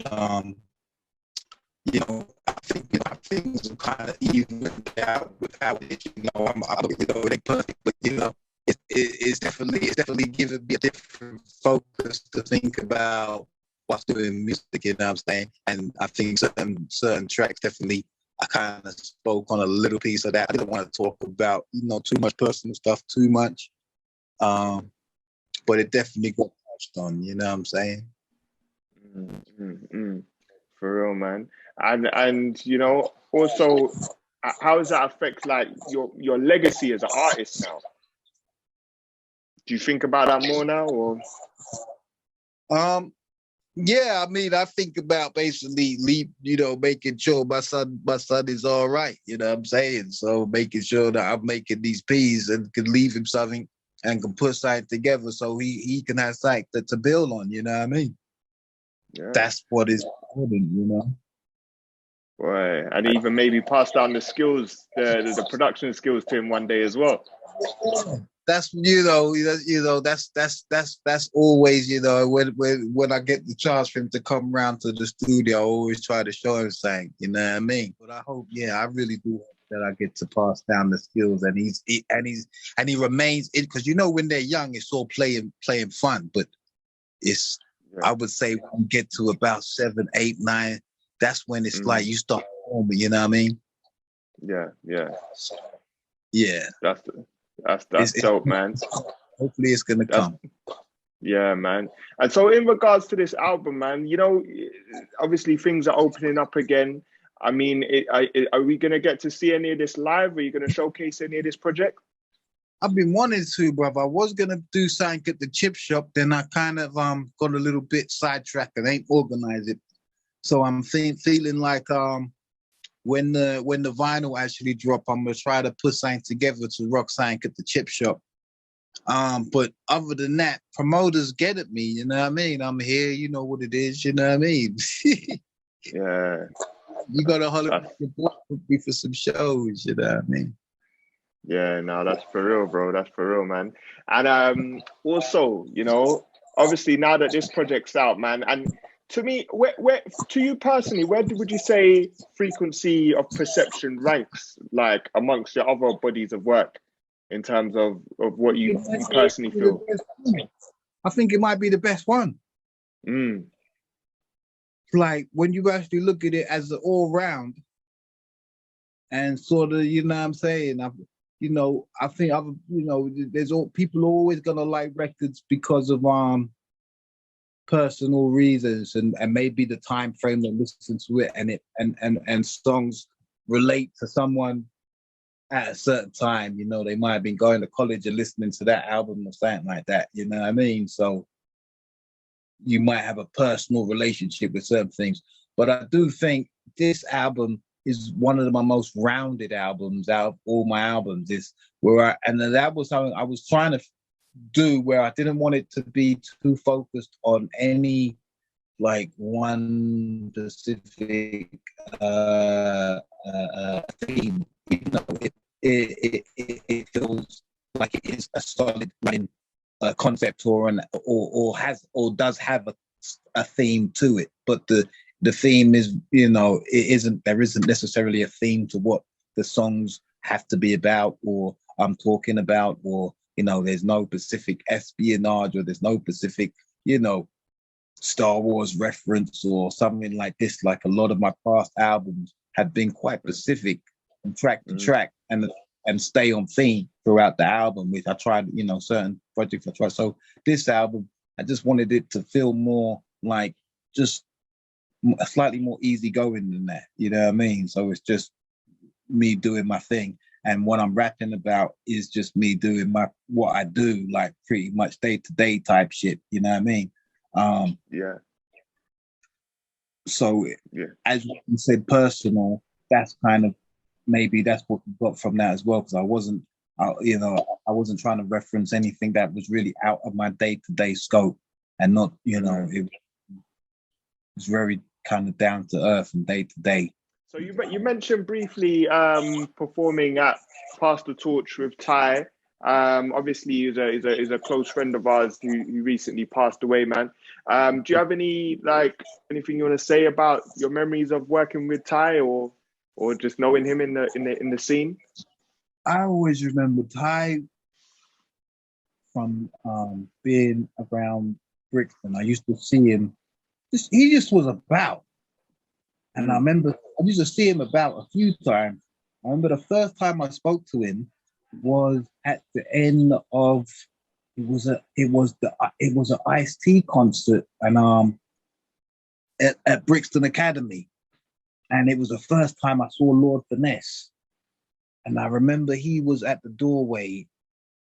you know, I think things are kind of even out without it. You know, you know, it ain't perfect, but you know, it's definitely giving me a different focus to think about what's doing music. You know what I'm saying? And I think certain tracks definitely, I kind of spoke on a little piece of that. I didn't want to talk about, you know, too much personal stuff too much. But it definitely got touched on, you know what I'm saying? For real, man. And you know, also, how does that affect like your legacy as an artist now? Do you think about that more now, or? Yeah, I mean, I think about basically, you know, making sure my son is all right. You know what I'm saying? So making sure that I'm making these P's and can leave him something and can put something together so he can have something to build on. You know what I mean? Yeah. That's what is important, you know. Right, and even maybe pass down the skills, the production skills to him one day as well. That's that's always, you know, when I get the chance for him to come around to the studio, I always try to show him something, you know what I mean? But I hope, I really do hope that I get to pass down the skills and he remains it, because you know when they're young it's all playing fun, but it's I would say when you get to about 7, 8, 9, that's when it's like you start performing, you know what I mean? Yeah. So, yeah. That's dope, man. Hopefully it's gonna come. Yeah, man. And so in regards to this album, man, you know, obviously things are opening up again. I mean, are we gonna get to see any of this live? Are you gonna showcase any of this project? I've been wanting to, brother. I was gonna do something at the chip shop, then I kind of got a little bit sidetracked and ain't organized it. So I'm feeling like when the vinyl actually drop, I'm gonna try to put something together to rock something at the chip shop. But other than that, promoters get at me, you know what I mean? I'm here, you know what it is, you know what I mean? Yeah. You gotta holler me for some shows, you know what I mean? Yeah, no, that's for real, bro. That's for real, man. And also, you know, obviously now that this project's out, man, and to me, where to you personally, would you say frequency of perception ranks, like amongst your other bodies of work, in terms of what you personally feel? I think it might be the best one. Mm. Like when you actually look at it as an all round, and sort of, you know what I'm saying? I think there's people are always gonna like records because of personal reasons and maybe the time frame they listen to it, and songs relate to someone at a certain time. They might have been going to college and listening to that album or something like that. You know what I mean? So you might have a personal relationship with certain things. But I do think this album is one of my most rounded albums out of all my albums. That was something I was trying to do, where I didn't want it to be too focused on any like one specific theme. It feels like it is a solid running concept or does have a theme to it, but the theme is, there isn't necessarily a theme to what the songs have to be about or I'm talking about, or there's no specific espionage, or there's no specific Star Wars reference or something like this. Like a lot of my past albums have been quite specific from track to track and stay on theme throughout the album, which I tried, certain projects I tried. So this album, I just wanted it to feel more like just slightly more easygoing than that. You know what I mean? So it's just me doing my thing. And what I'm rapping about is just me doing what I do, like pretty much day-to-day type shit. You know what I mean? So as you said, personal, that's kind of, maybe that's what we got from that as well, because I wasn't trying to reference anything that was really out of my day-to-day scope, and not, it was very kind of down to earth and day to day. So you mentioned briefly performing at Pass the Torch with Ty. Obviously, he's a close friend of ours who recently passed away, man. Do you have anything you want to say about your memories of working with Ty, or just knowing him in the scene? I always remember Ty from being around Brixton. I used to see him. He just was about. And I remember I used to see him about a few times. I remember the first time I spoke to him was at the end of it was an Ice-T concert and at Brixton Academy. And it was the first time I saw Lord Finesse. And I remember he was at the doorway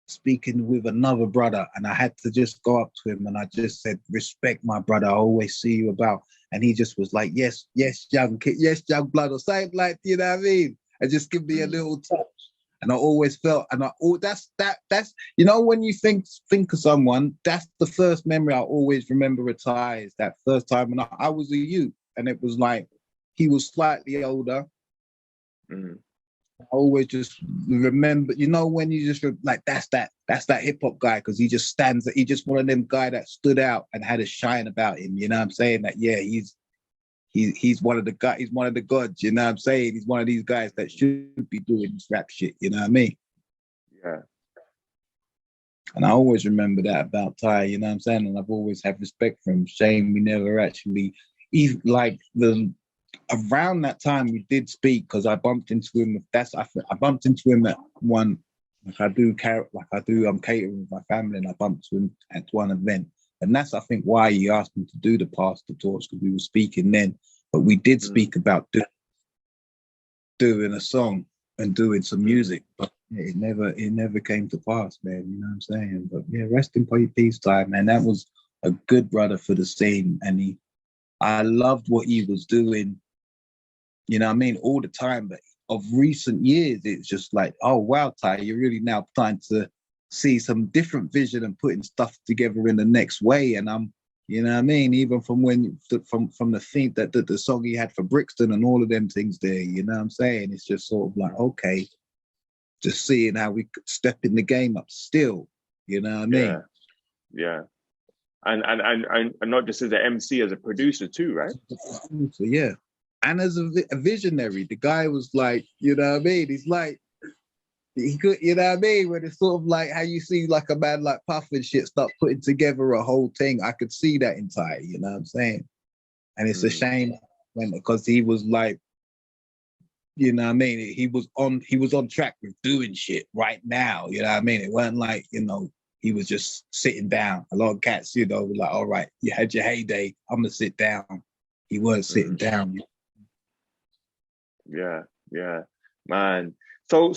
speaking with another brother, and I had to just go up to him and I just said, "Respect, my brother, I always see you about." And he just was like, yes, young blood, or something like, you know what I mean? And just give me a little touch. And I always felt, and that's when you think of someone, that's the first memory I always remember with Ty, is that first time when I was a youth, and it was like he was slightly older. I always just remember, when you just like, that's that hip hop guy, because he just one of them guy that stood out and had a shine about him. You know what I'm saying? That he's one of the guys, he's one of the gods. You know what I'm saying? He's one of these guys that should be doing this rap shit. You know what I mean? Yeah. And I always remember that about Ty. You know what I'm saying? And I've always had respect for him. Shame we never actually, even like around that time we did speak, because I bumped into him. I bumped into him at one, I'm catering with my family, and I bumped into him at one event, and that's, I think, why he asked me to do the Pass the Torch, because we were speaking then. But we did speak about doing a song and doing some music, but it never came to pass, man. You know what I'm saying? But yeah, rest in peace, time, man. That was a good brother for the scene, and I loved what he was doing. You know what I mean? All the time. But of recent years, it's just like, oh, wow, Ty, you're really now trying to see some different vision and putting stuff together in the next way. And you know what I mean? Even from from the theme that the song he had for Brixton and all of them things there, you know what I'm saying? It's just sort of like, okay, just seeing how we could step in the game up still. You know what I mean? Yeah. and not just as an MC, as a producer too, right? So yeah, and as a visionary, the guy was like, you know what I mean? He's like, he could, you know what I mean? When it's sort of like how you see like a man like Puff and shit start putting together a whole thing. I could see that entirely, you know what I'm saying? And it's a shame when, because he was like, you know what I mean? He was on track with doing shit right now, you know what I mean? It wasn't like, you know, he was just sitting down. A lot of cats, you know, were like, all right, you had your heyday, I'm gonna sit down. He was sitting down. Yeah, man. So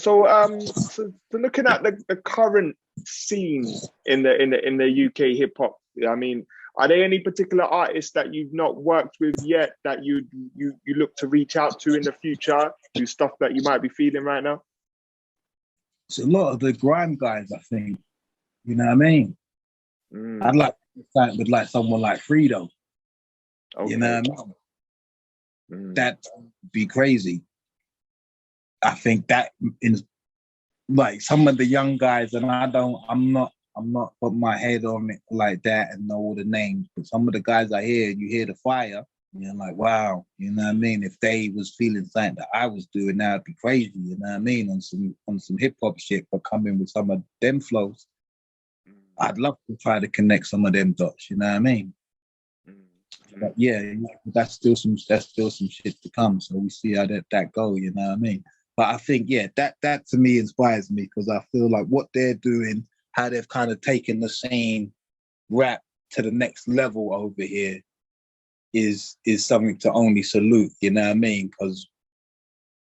looking at the current scene in the UK hip hop, I mean, are there any particular artists that you've not worked with yet that you look to reach out to in the future? Do stuff that you might be feeling right now? It's a lot of the grime guys, I think. You know what I mean? I'd like to fight with like someone like Fredo. Okay. You know what I mean? That'd be crazy. I think that in like some of the young guys, and I'm not put my head on it like that and know all the names, but some of the guys I hear, you hear the fire, you're like, wow, you know what I mean? If they was feeling something that I was doing, that'd be crazy, you know what I mean? On some hip hop shit, but coming with some of them flows, I'd love to try to connect some of them dots, you know what I mean? But yeah, that's still some shit to come. So we see how that go, you know what I mean? But I think, yeah, that to me inspires me, because I feel like what they're doing, how they've kind of taken the same rap to the next level over here is something to only salute, you know what I mean? Because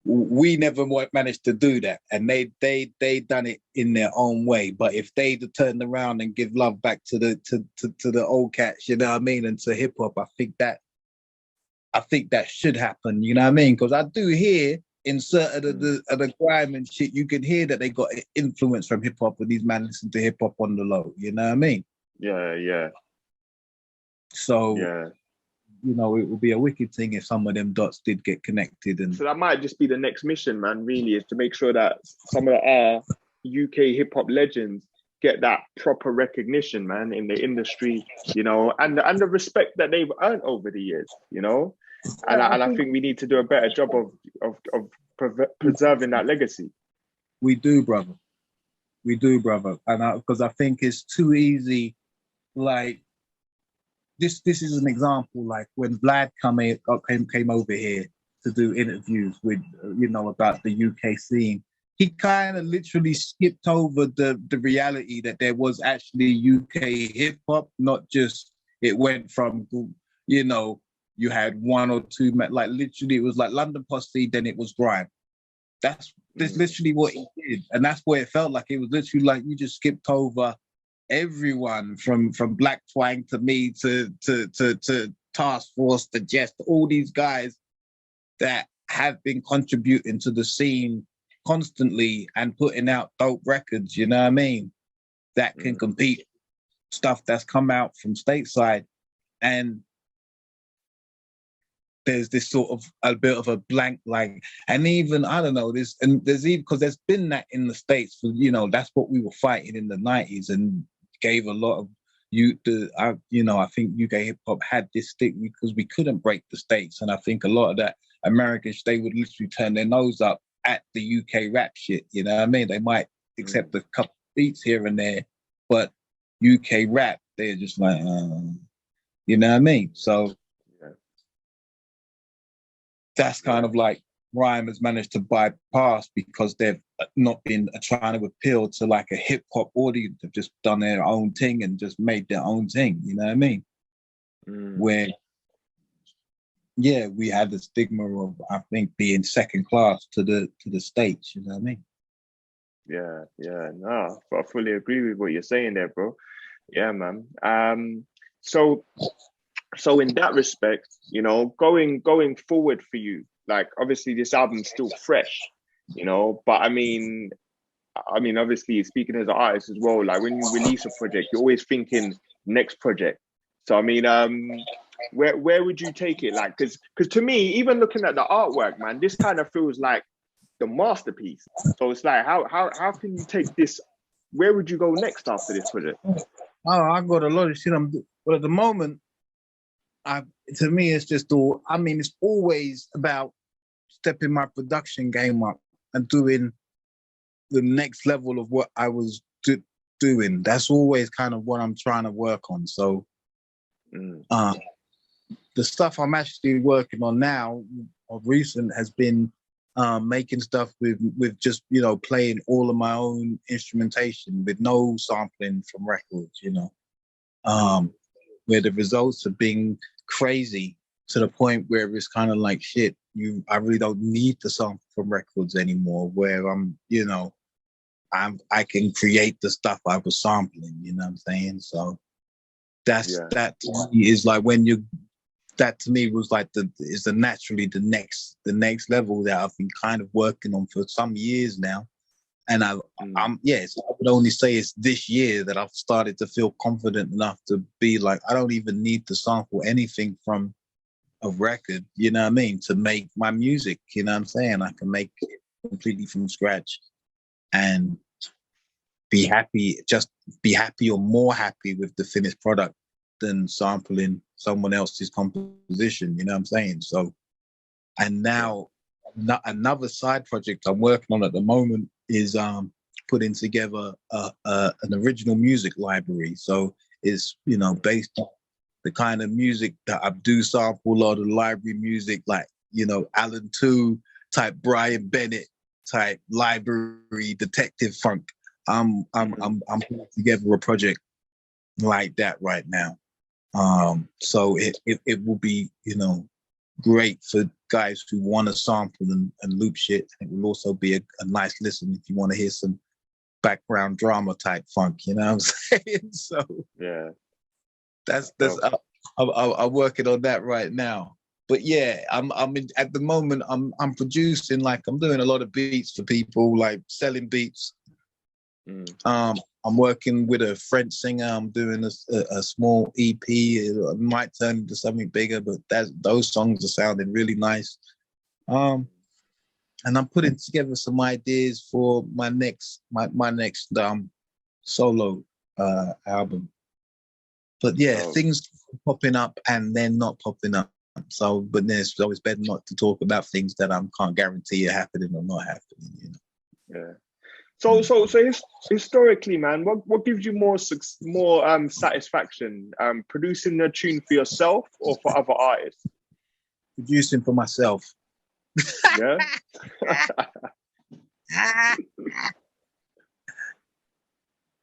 we never managed to do that, and they done it in their own way. But if they turned around and give love back to the old cats, you know what I mean, and to hip hop, I think that should happen, you know what I mean? Because I do hear in certain of the grime and shit, you can hear that they got influence from hip hop, and these men listen to hip hop on the low, you know what I mean? Yeah. So you know, it would be a wicked thing if some of them dots did get connected. And so that might just be the next mission, man, really, is to make sure that some of our UK hip hop legends get that proper recognition, man, in the industry, you know, and the respect that they've earned over the years, you know. And I think we need to do a better job of preserving that legacy. We do, brother. And because I think it's too easy, like, This is an example, like when Vlad came over here to do interviews with, you know, about the UK scene. He kind of literally skipped over the reality that there was actually UK hip hop, not just it went from, you know, you had one or two, like literally it was like London Posse, then it was grime. That's literally what he did, and that's what it felt like. It was literally like you just skipped over everyone from Black Twang to me to Task Force to Jest, all these guys that have been contributing to the scene constantly and putting out dope records, you know what I mean, that can compete stuff that's come out from stateside. And there's this sort of a bit of a blank, like, and even I don't know this, and there's even because there's been that in the States for, you know, that's what we were fighting in the 90s and gave a lot of I think UK hip hop had this stick because we couldn't break the States, and I think a lot of that Americans, they would literally turn their nose up at the UK rap shit, you know what I mean? They might accept a couple of beats here and there, but UK rap, they're just like, you know what I mean? So that's kind of like grime has managed to bypass because they've not been trying to appeal to like a hip hop audience. They've just done their own thing and just made their own thing. You know what I mean? Where, yeah, we had the stigma of, I think, being second class to the States. You know what I mean? Yeah. No, I fully agree with what you're saying there, bro. Yeah, man. So in that respect, you know, going forward for you, like obviously this album's still fresh, you know, but I mean, obviously speaking as an artist as well, like when you release a project, you're always thinking next project. So I mean, where would you take it? Like, because to me, even looking at the artwork, man, this kind of feels like the masterpiece. So it's like, how can you take this? Where would you go next after this project? Oh, I got a lot of shit. Well, at the moment, to me, it's just all. I mean, it's always about stepping my production game up and doing the next level of what I was doing. That's always kind of what I'm trying to work on. So, the stuff I'm actually working on now, of recent, has been making stuff with just, you know, playing all of my own instrumentation with no sampling from records, you know, where the results have been crazy to the point where it's kind of like, shit, I really don't need the sample from records anymore, where I'm, you know, I can create the stuff I was sampling, you know what I'm saying? So that to me is like that to me was like naturally the next level that I've been kind of working on for some years now. And I would only say it's this year that I've started to feel confident enough to be like, I don't even need to sample anything from a record, you know what I mean, to make my music, you know what I'm saying? I can make it completely from scratch and be happy or more happy with the finished product than sampling someone else's composition, you know what I'm saying? So, and now another side project I'm working on at the moment is putting together an original music library. So it's, you know, based on the kind of music that I do sample, a lot of library music, like, you know, Alan 2 type, Brian Bennett type library detective funk. I'm putting together a project like that right now. So it will be, you know, great for guys who want to sample and loop shit. It will also be a nice listen if you want to hear some background drama type funk, you know what I'm saying? So yeah, I'm working on that right now. But yeah, at the moment I'm producing, like I'm doing a lot of beats for people, like selling beats. I'm working with a French singer. I'm doing a small EP. It might turn into something bigger, but those songs are sounding really nice. And I'm putting together some ideas for my next solo album. But yeah, things popping up and then not popping up. So, but then it's always better not to talk about things that I can't guarantee are happening or not happening, you know. Yeah. So historically, man, what gives you more satisfaction? Producing a tune for yourself or for other artists? Producing for myself. Yeah.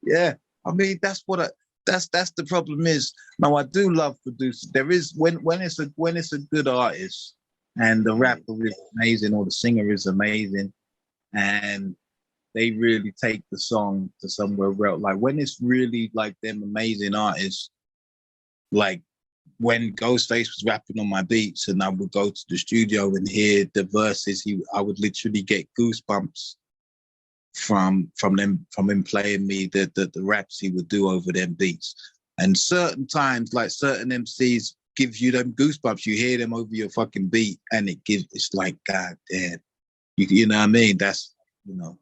Yeah. I mean, that's the problem is. Now I do love producing. There is when it's a good artist and the rapper is amazing or the singer is amazing and they really take the song to somewhere else. Like when it's really like them amazing artists, like when Ghostface was rapping on my beats and I would go to the studio and hear the verses, I would literally get goosebumps from him playing me the raps he would do over them beats. And certain times, like certain MCs gives you them goosebumps. You hear them over your fucking beat and it's like, God damn. You know what I mean? That's, you know,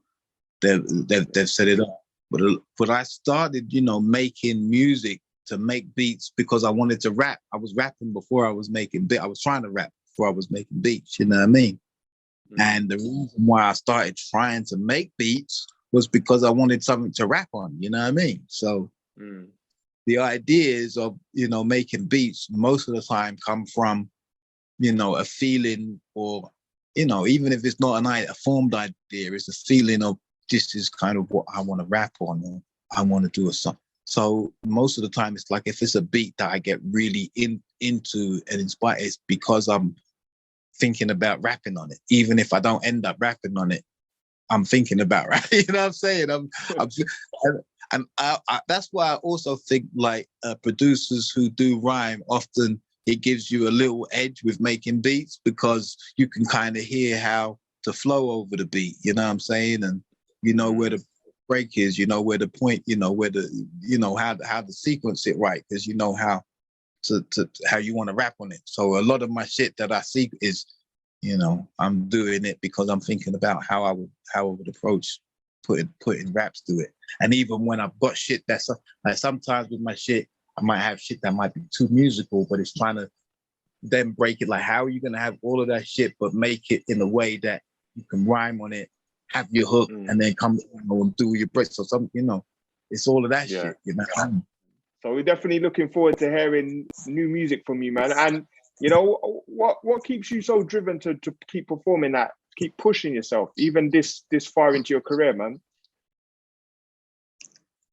they've set it up. But I started, you know, making music to make beats because I wanted to rap. I was rapping before I was making beats. I was trying to rap before I was making beats, you know what I mean? And the reason why I started trying to make beats was because I wanted something to rap on, you know what I mean? So the ideas of, you know, making beats most of the time come from, you know, a feeling or, you know, even if it's not a formed idea, it's a feeling of this is kind of what I want to rap on or I want to do a song. So most of the time it's like if it's a beat that I get really into and inspired, it's because I'm thinking about rapping on it. Even if I don't end up rapping on it, I'm thinking about rapping. You know what I'm saying? That's why I also think like producers who do rhyme often it gives you a little edge with making beats because you can kind of hear how to flow over the beat. You know what I'm saying? And you know where the break is. You know where the point. You know where how to sequence it right because you know how to how you want to rap on it. So a lot of my shit that I see is, you know, I'm doing it because I'm thinking about how I would approach putting raps to it. And even when I've got shit that's like sometimes with my shit, I might have shit that might be too musical, but it's trying to then break it. Like, how are you gonna have all of that shit, but make it in a way that you can rhyme on it, have your hook, and then come and do your bricks or something, you know? It's all of that shit, you know? So we're definitely looking forward to hearing new music from you, man. And you know, what keeps you so driven to keep performing that, keep pushing yourself, even this far into your career, man?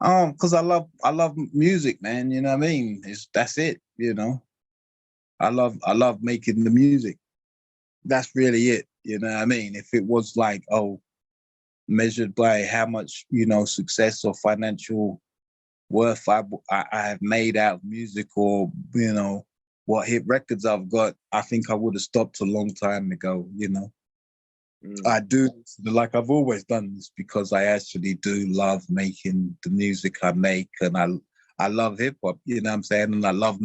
Because I love music, man. You know what I mean? That's it, you know. I love making the music. That's really it, you know what I mean? If it was like, measured by how much, you know, success or financial worth I have made out of music, or, you know, what hit records I've got, I think I would have stopped a long time ago, you know. I do, like I've always done this because I actually do love making the music I make, and I love hip hop, you know what I'm saying? And I love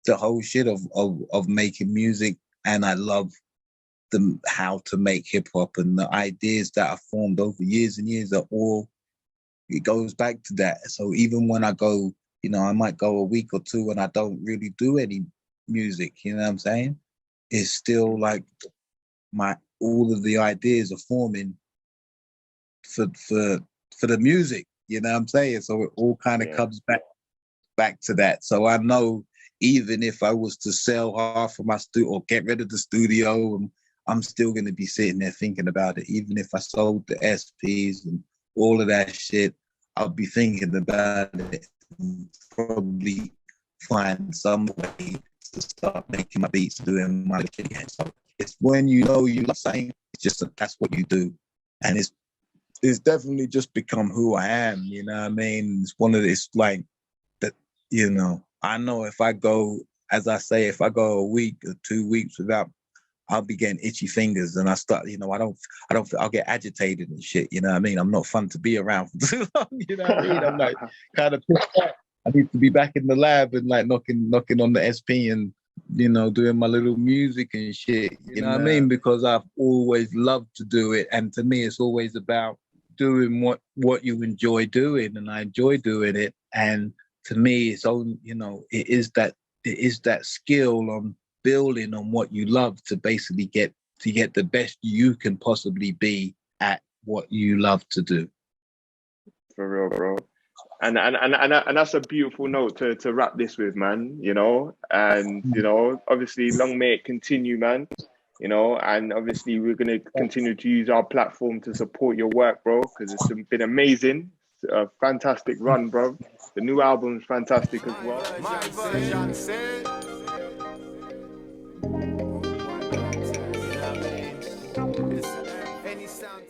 the whole shit of making music, and I love how to make hip hop, and the ideas that are formed over years and years are all, it goes back to that. So even when I go, you know, I might go a week or two and I don't really do any music, you know what I'm saying? It's still like all of the ideas are forming for the music, you know what I'm saying? So it all kind of comes back to that. So I know even if I was to sell half of my studio or get rid of the studio, I'm still going to be sitting there thinking about it. Even if I sold the SPs and all of that shit, I'll be thinking about it and probably find some way to start making my beats, doing my shit again. So it's when you know you love something, it's just that's what you do. And it's definitely just become who I am, you know what I mean? It's like that, you know, I know if I go, as I say, if I go a week or 2 weeks without, I'll be getting itchy fingers, and I start, you know, I'll get agitated and shit, you know what I mean? I'm not fun to be around for too long, you know what I mean? I'm like kind of pissed off. I need to be back in the lab and like knocking on the SP and, you know, doing my little music and shit, you know what I mean? Because I've always loved to do it. And to me, it's always about doing what you enjoy doing, and I enjoy doing it. And to me, it's only, you know, it is that skill on building on what you love to basically get the best you can possibly be at what you love to do. For real, bro. And that's a beautiful note to wrap this with, man, you know. And, you know, obviously long may it continue, man, you know, and obviously we're going to continue to use our platform to support your work, bro, because it's been amazing. It's a fantastic run, bro. The new album's fantastic as well. My version said. Any sound.